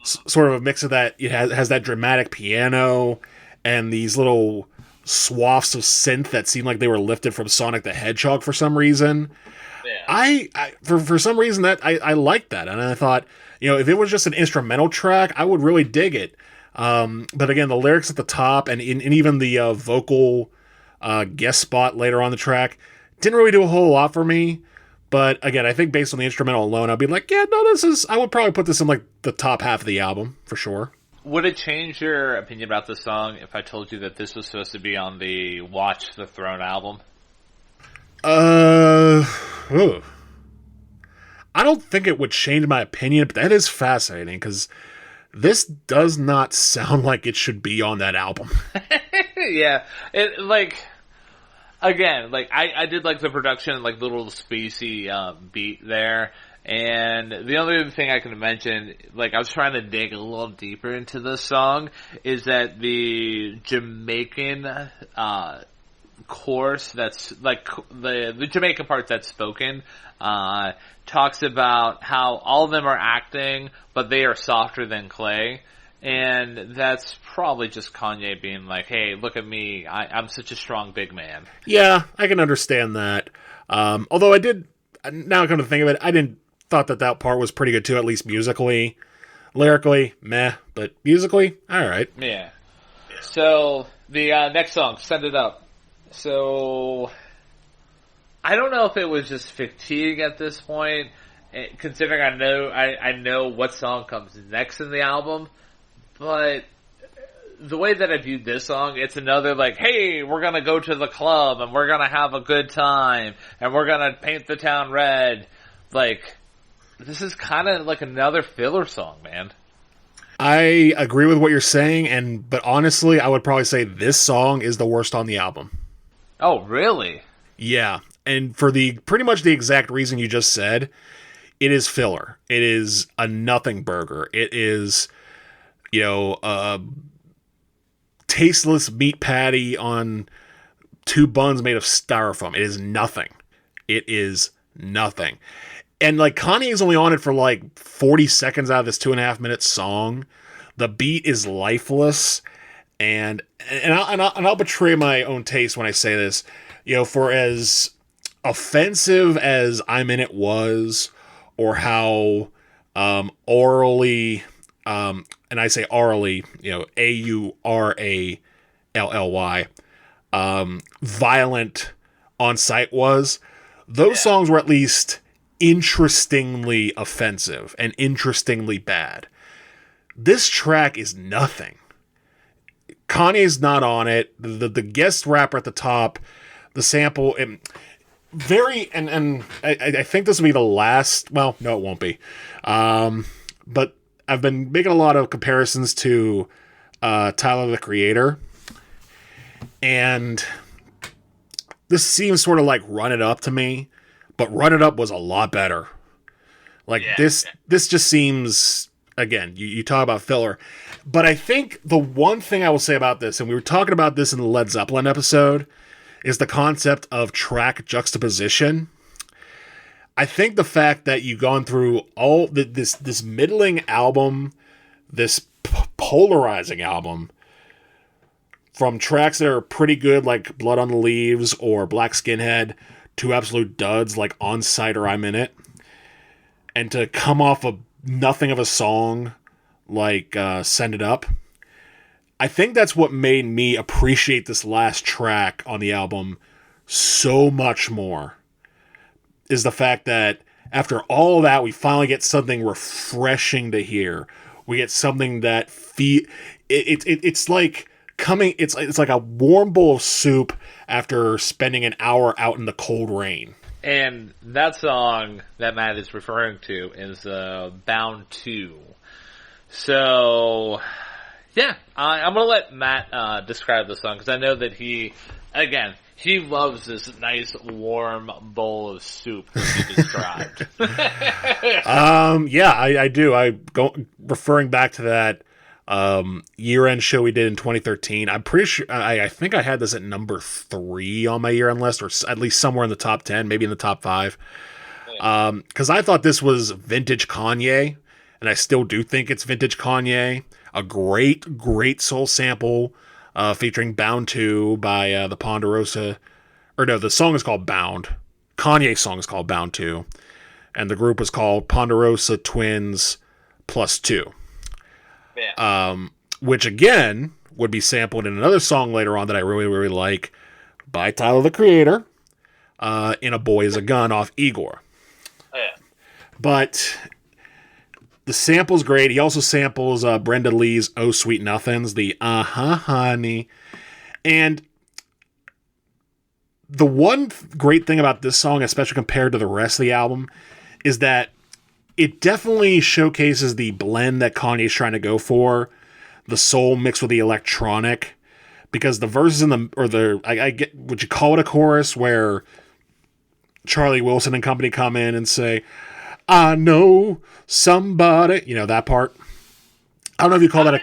Sort of a mix of that. It has that dramatic piano and these little swaths of synth that seem like they were lifted from Sonic the Hedgehog for some reason. Yeah. For some reason that I liked that, and I thought, if it was just an instrumental track, I would really dig it. But again, the lyrics at the top and even the vocal guest spot later on the track didn't really do a whole lot for me. But again, I think based on the instrumental alone, I'd be like, yeah, no, I would probably put this in like the top half of the album for sure. Would it change your opinion about this song if I told you that this was supposed to be on the Watch the Throne album? I don't think it would change my opinion, but that is fascinating because this does not sound like it should be on that album. Yeah, I did like the production, like the little spacey beat there. And the only other thing I can mention, I was trying to dig a little deeper into this song, is that the Jamaican chorus that's, the Jamaican part that's spoken, talks about how all of them are acting, but they are softer than clay. And that's probably just Kanye being like, hey, look at me, I'm such a strong big man. Yeah, I can understand that. Although I did, now I come to think of it, I didn't thought that part was pretty good too, at least musically. Lyrically, meh, but musically, alright. Yeah. So, the next song, Send It Up. So, I don't know if it was just fatigue at this point, considering I know what song comes next in the album, but the way that I viewed this song, it's another hey, we're gonna go to the club, and we're gonna have a good time, and we're gonna paint the town red. This is kind of like another filler song, man. I agree with what you're saying, but honestly, I would probably say this song is the worst on the album. Oh, really? Yeah, and for pretty much the exact reason you just said, it is filler. It is a nothing burger. It is, a tasteless meat patty on two buns made of styrofoam. It is nothing. It is nothing. And Kanye is only on it for 40 seconds out of this 2.5 minute song. The beat is lifeless, and I'll betray my own taste when I say this. For as offensive as I'm in It was, or how orally, and I say orally, AURALLY, violent on Sight was. Those songs were at least interestingly offensive and interestingly bad. This track is nothing. Kanye's not on it. The guest rapper at the top, the sample, and I think this will be the last. Well, no, it won't be. But I've been making a lot of comparisons to Tyler the Creator, and this seems sort of like Run It Up to me. But Run It Up was a lot better. This just seems, again, you talk about filler. But I think the one thing I will say about this, and we were talking about this in the Led Zeppelin episode, is the concept of track juxtaposition. I think the fact that you've gone through all this middling album, this polarizing album, from tracks that are pretty good like Blood on the Leaves or Black Skinhead to absolute duds like On Sight or I'm In It, and to come off of nothing of a song like Send It Up, I think that's what made me appreciate this last track on the album so much more, is the fact that after all of that, we finally get something refreshing to hear. We get something that it's like coming. It's like a warm bowl of soup after spending an hour out in the cold rain. And that song that Matt is referring to is Bound 2. So, yeah, I'm going to let Matt describe the song, because I know that he loves this nice warm bowl of soup that he described. Yeah, I do. Referring back to that year-end show we did in 2013. I'm pretty sure, I think I had this at number 3 on my year-end list, or at least somewhere in the top 10, maybe in the top 5. Because I thought this was vintage Kanye, and I still do think it's vintage Kanye. A great soul sample featuring Bound 2 by the Ponderosa. Or no, the song is called Bound. Kanye's song is called Bound 2. And the group was called Ponderosa Twins Plus 2. Yeah. Which, again, would be sampled in another song later on that I really, really like by Tyler, the Creator, in A Boy Is a Gun off Igor. Oh, yeah. But the sample's great. He also samples Brenda Lee's Oh Sweet Nothings, the honey. And the one great thing about this song, especially compared to the rest of the album, is that it definitely showcases the blend that Kanye's trying to go for, the soul mixed with the electronic, because the verses I get, would you call it a chorus, where Charlie Wilson and company come in and say, I know somebody, that part. I don't know if you call that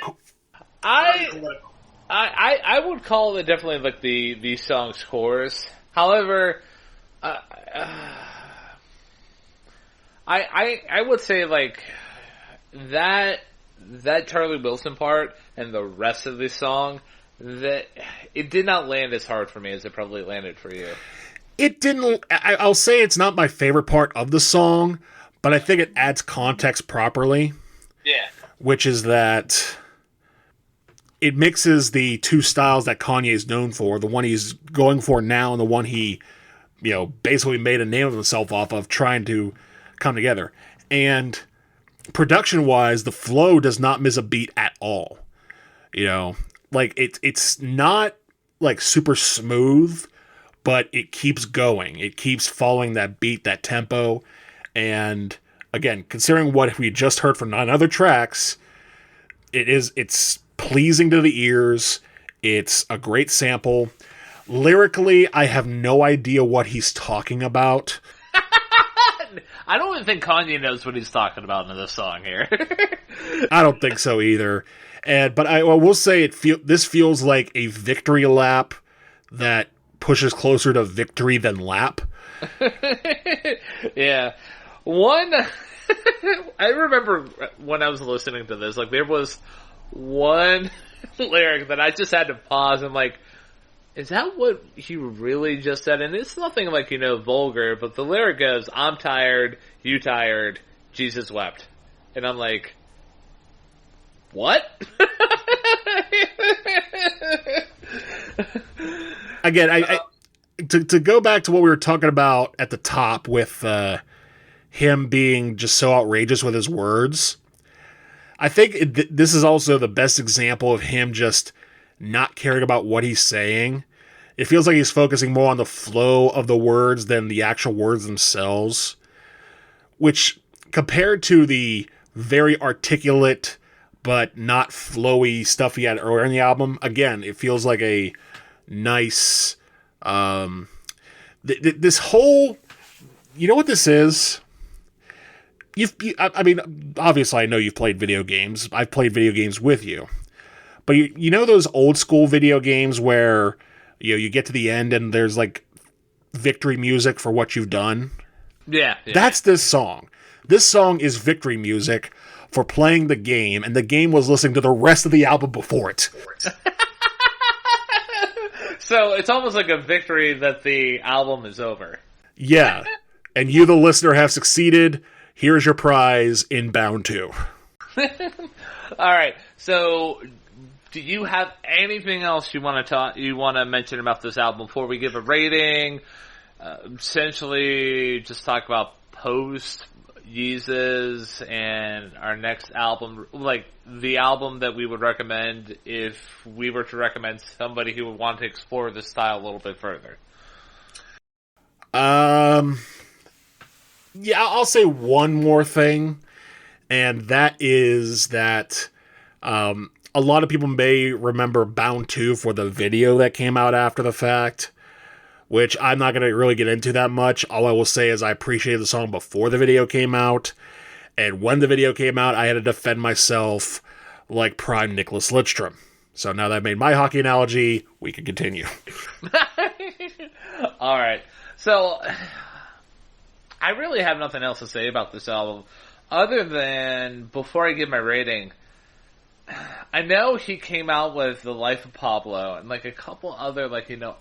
I would call it definitely like the song's chorus. However, I would say like that Charlie Wilson part and the rest of the song, that it did not land as hard for me as it probably landed for you. It didn't. I'll say it's not my favorite part of the song, but I think it adds context properly. Yeah. Which is that it mixes the two styles that Kanye is known for, the one he's going for now and the one he, basically made a name of himself off of, trying to come together. And production-wise, the flow does not miss a beat at all. Like it's not like super smooth, but it keeps going. It keeps following that beat, that tempo. And again, considering what we just heard from 9 other tracks, it's pleasing to the ears. It's a great sample. Lyrically, I have no idea what he's talking about. I don't even think Kanye knows what he's talking about in this song here. I don't think so either. But I will say this feels like a victory lap that pushes closer to victory than lap. Yeah. One, I remember when I was listening to this, like there was one lyric that I just had to pause and like, is that what he really just said? And it's nothing like, vulgar, but the lyric goes, I'm tired, you tired, Jesus wept. And I'm like, what? Again, to go back to what we were talking about at the top with him being just so outrageous with his words, I think this is also the best example of him just not caring about what he's saying. It feels like he's focusing more on the flow of the words than the actual words themselves, which, compared to the very articulate but not flowy stuff he had earlier in the album, again, it feels like a nice this whole, what this is? I mean, obviously I know you've played video games. I've played video games with you. But you know those old school video games where you get to the end and there's like victory music for what you've done? Yeah. That's this song. This song is victory music for playing the game, and the game was listening to the rest of the album before it. So it's almost like a victory that the album is over. Yeah. And you, the listener, have succeeded. Here's your prize in Bound 2. Alright, so do you have anything else you want to mention about this album before we give a rating? Essentially, just talk about post Yeezus and our next album, like the album that we would recommend if we were to recommend somebody who would want to explore this style a little bit further. Yeah, I'll say one more thing, and that is that a lot of people may remember Bound 2 for the video that came out after the fact, which I'm not going to really get into that much. All I will say is I appreciated the song before the video came out, and when the video came out, I had to defend myself like prime Nicholas Lidstrom. So now that I've made my hockey analogy, we can continue. All right. So I really have nothing else to say about this album other than, before I give my rating, I know he came out with The Life of Pablo and like a couple other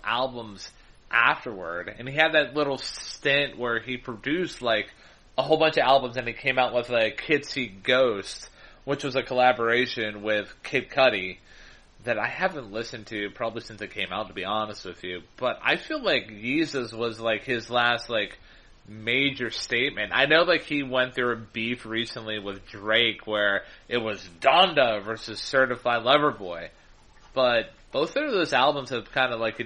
albums afterward, and he had that little stint where he produced like a whole bunch of albums, and he came out with like Kids See Ghost, which was a collaboration with Kid Cudi that I haven't listened to probably since it came out, to be honest with you. But I feel like Yeezus was like his last like major statement. I know like he went through a beef recently with Drake where it was Donda versus Certified Lover Boy, but both of those albums have kind of like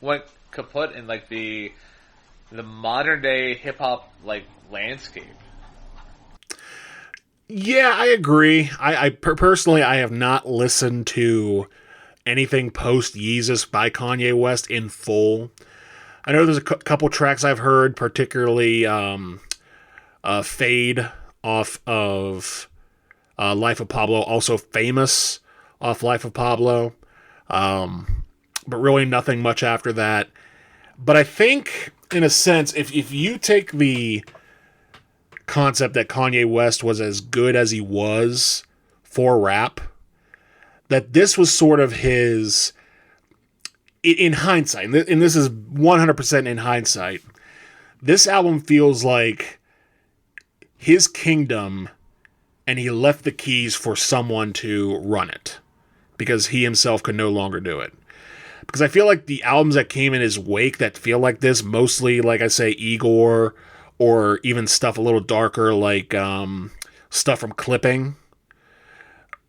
went kaput in like the modern day hip hop like landscape. Yeah, I agree. I personally, I have not listened to anything post Yeezus by Kanye West in full. I know there's a couple tracks I've heard, particularly Fade off of Life of Pablo, also Famous off Life of Pablo, but really nothing much after that. But I think, in a sense, if you take the concept that Kanye West was as good as he was for rap, that this was sort of his, in hindsight, and this is 100% in hindsight, this album feels like his kingdom, and he left the keys for someone to run it, because he himself could no longer do it. Because I feel like the albums that came in his wake that feel like this, mostly, like I say, Igor, or even stuff a little darker like stuff from Clipping,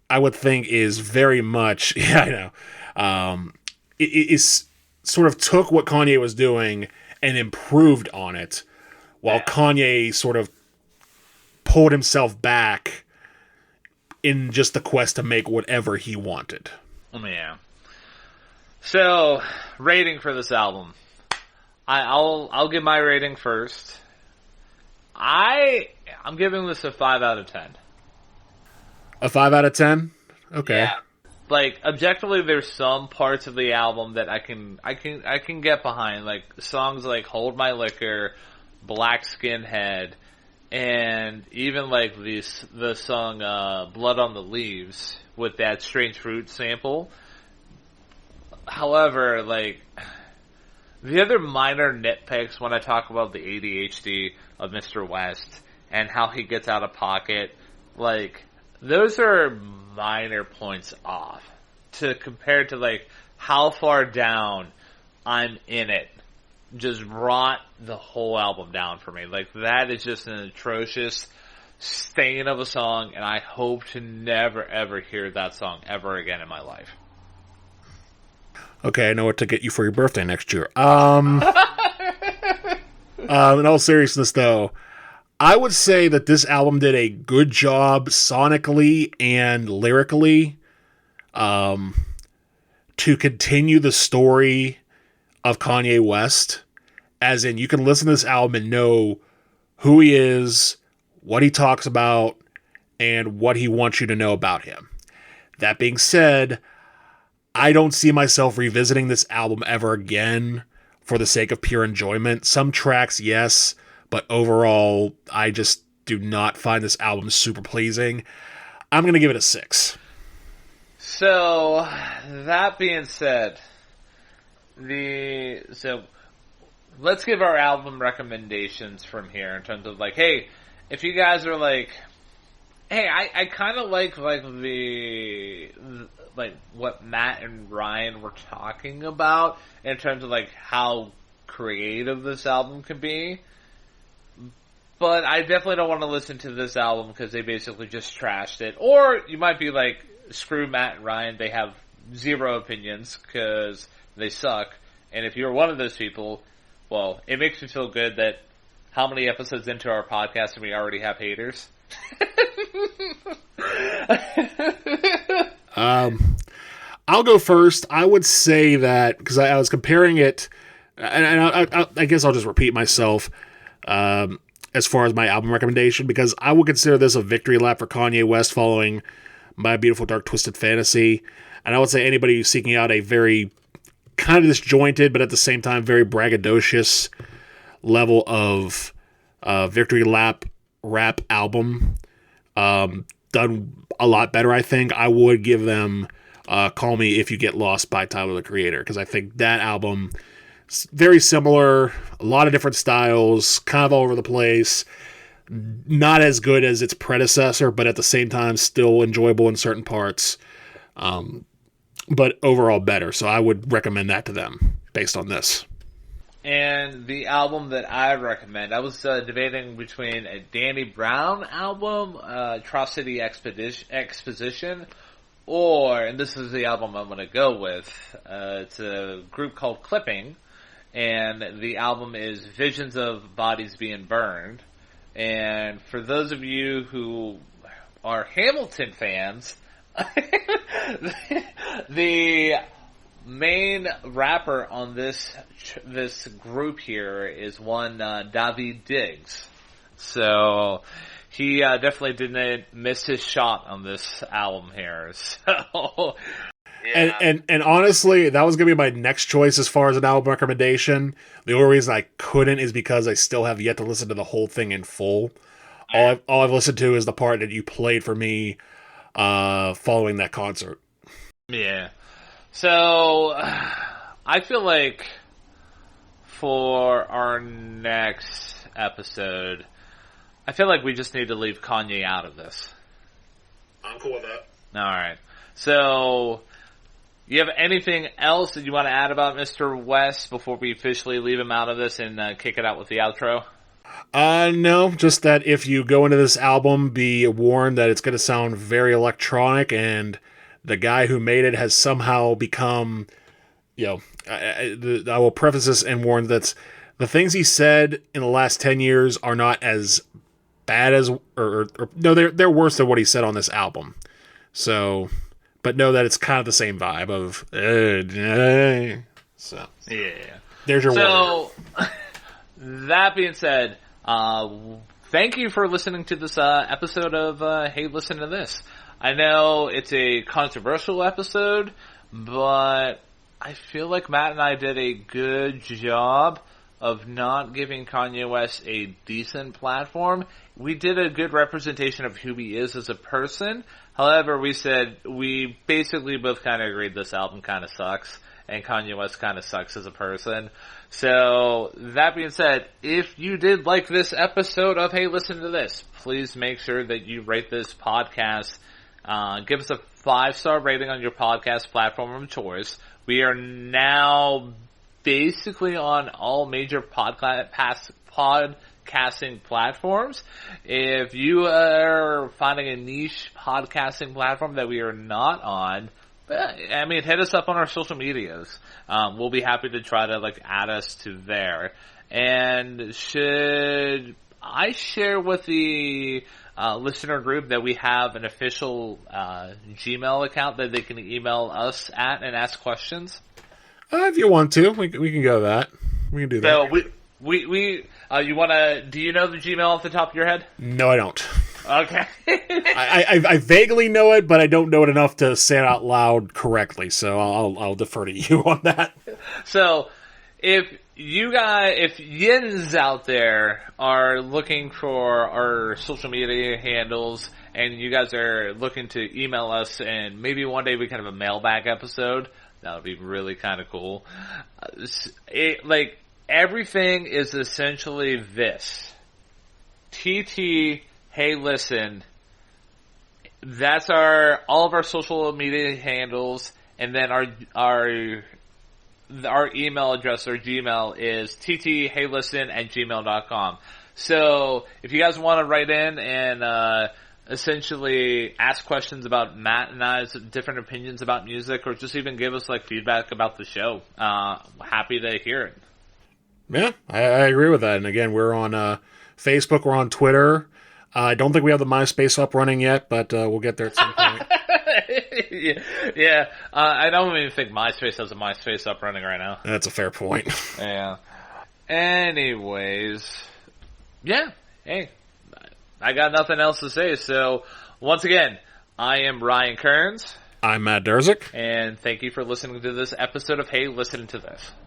I would think is very much, yeah, I know, it is sort of took what Kanye was doing and improved on it, while Kanye sort of pulled himself back in just the quest to make whatever he wanted. Yeah. So, rating for this album. I'll give my rating first. I'm giving this a 5 out of 10. A 5 out of 10? Okay. Yeah. Like, objectively, there's some parts of the album that I can get behind. Like, songs like Hold My Liquor, Black Skinhead, and even like the song Blood on the Leaves with that Strange Fruit sample. However, like, the other minor nitpicks when I talk about the ADHD of Mr. West and how he gets out of pocket, like, those are minor points off to compare to like how far down I'm in it just brought the whole album down for me. Like, that is just an atrocious stain of a song, and I hope to never ever hear that song ever again in my life. Okay, I know what to get you for your birthday next year. In all seriousness, though, I would say that this album did a good job sonically and lyrically to continue the story of Kanye West. As in, you can listen to this album and know who he is, what he talks about, and what he wants you to know about him. That being said, I don't see myself revisiting this album ever again for the sake of pure enjoyment. Some tracks, yes, but overall, I just do not find this album super pleasing. I'm going to give it a 6. So, that being said, let's give our album recommendations from here in terms of like, hey, if you guys are like, hey, I kind of like what Matt and Ryan were talking about in terms of like how creative this album can be, but I definitely don't want to listen to this album because they basically just trashed it. Or you might be like, screw Matt and Ryan, they have zero opinions because they suck. And if you're one of those people, well, it makes me feel good that how many episodes into our podcast and we already have haters? I'll go first. I would say that, because I was comparing it, and I guess I'll just repeat myself as far as my album recommendation, because I would consider this a victory lap for Kanye West following My Beautiful Dark Twisted Fantasy. And I would say anybody who's seeking out a very kind of disjointed, but at the same time very braggadocious level of victory lap rap album, done a lot better, I think, I would give them Call Me If You Get Lost by Tyler, the Creator, because I think that album is very similar, a lot of different styles, kind of all over the place, not as good as its predecessor, but at the same time still enjoyable in certain parts, but overall better. So I would recommend that to them based on this. And the album that I recommend, I was debating between a Danny Brown album, Atrocity Exposition, or, and this is the album I'm going to go with, it's a group called Clipping, and the album is Visions of Bodies Being Burned. And for those of you who are Hamilton fans, the main rapper on this group here is one Daveed Diggs. So he definitely didn't miss his shot on this album here. So yeah. And honestly, that was gonna be my next choice as far as an album recommendation. The only reason I couldn't is because I still have yet to listen to the whole thing in full. All I've listened to is the part that you played for me following that concert. Yeah. So I feel like for our next episode, I feel like we just need to leave Kanye out of this. I'm cool with that. Alright. So, you have anything else that you want to add about Mr. West before we officially leave him out of this and kick it out with the outro? No, just that if you go into this album, be warned that it's going to sound very electronic, and the guy who made it has somehow become, I will preface this and warn that the things he said in the last 10 years are not as bad as, no, they're worse than what he said on this album. So, but know that it's kind of the same vibe of, so. Yeah. There's your warning. So, that being said, thank you for listening to this episode of Hey, Listen to This. I know it's a controversial episode, but I feel like Matt and I did a good job of not giving Kanye West a decent platform. We did a good representation of who he is as a person. However, we basically both kind of agreed this album kind of sucks, and Kanye West kind of sucks as a person. So, that being said, if you did like this episode of Hey, Listen to This, please make sure that you rate this podcast. Give us a 5-star rating on your podcast platform of choice. We are now basically on all major podcasting platforms. If you are finding a niche podcasting platform that we are not on, hit us up on our social medias. We'll be happy to try to add us to there. And should I share with the listener group that we have an official Gmail account that they can email us at and ask questions? If you want to, we can go that. We can do that. So you want to? Do you know the Gmail off the top of your head? No, I don't. Okay. I vaguely know it, but I don't know it enough to say it out loud correctly. So I'll defer to you on that. So if you guys, if yins out there are looking for our social media handles, and you guys are looking to email us, and maybe one day we can have a mailbag episode, that would be really kind of cool. Everything is essentially this. TT, hey listen, that's all of our social media handles, and then our email address or Gmail is tthheylisten@gmail.com. So if you guys want to write in and essentially ask questions about Matt and I's different opinions about music, or just even give us feedback about the show, happy to hear it. Yeah, I agree with that. And again, we're on Facebook, we're on Twitter. I don't think we have the MySpace up running yet, but we'll get there at some point. Yeah. I don't even think MySpace has a MySpace up running right now. That's a fair point. Yeah. Anyways, yeah. Hey, I got nothing else to say. So, once again, I am Ryan Kearns. I'm Matt Durzik. And thank you for listening to this episode of Hey, Listen to This.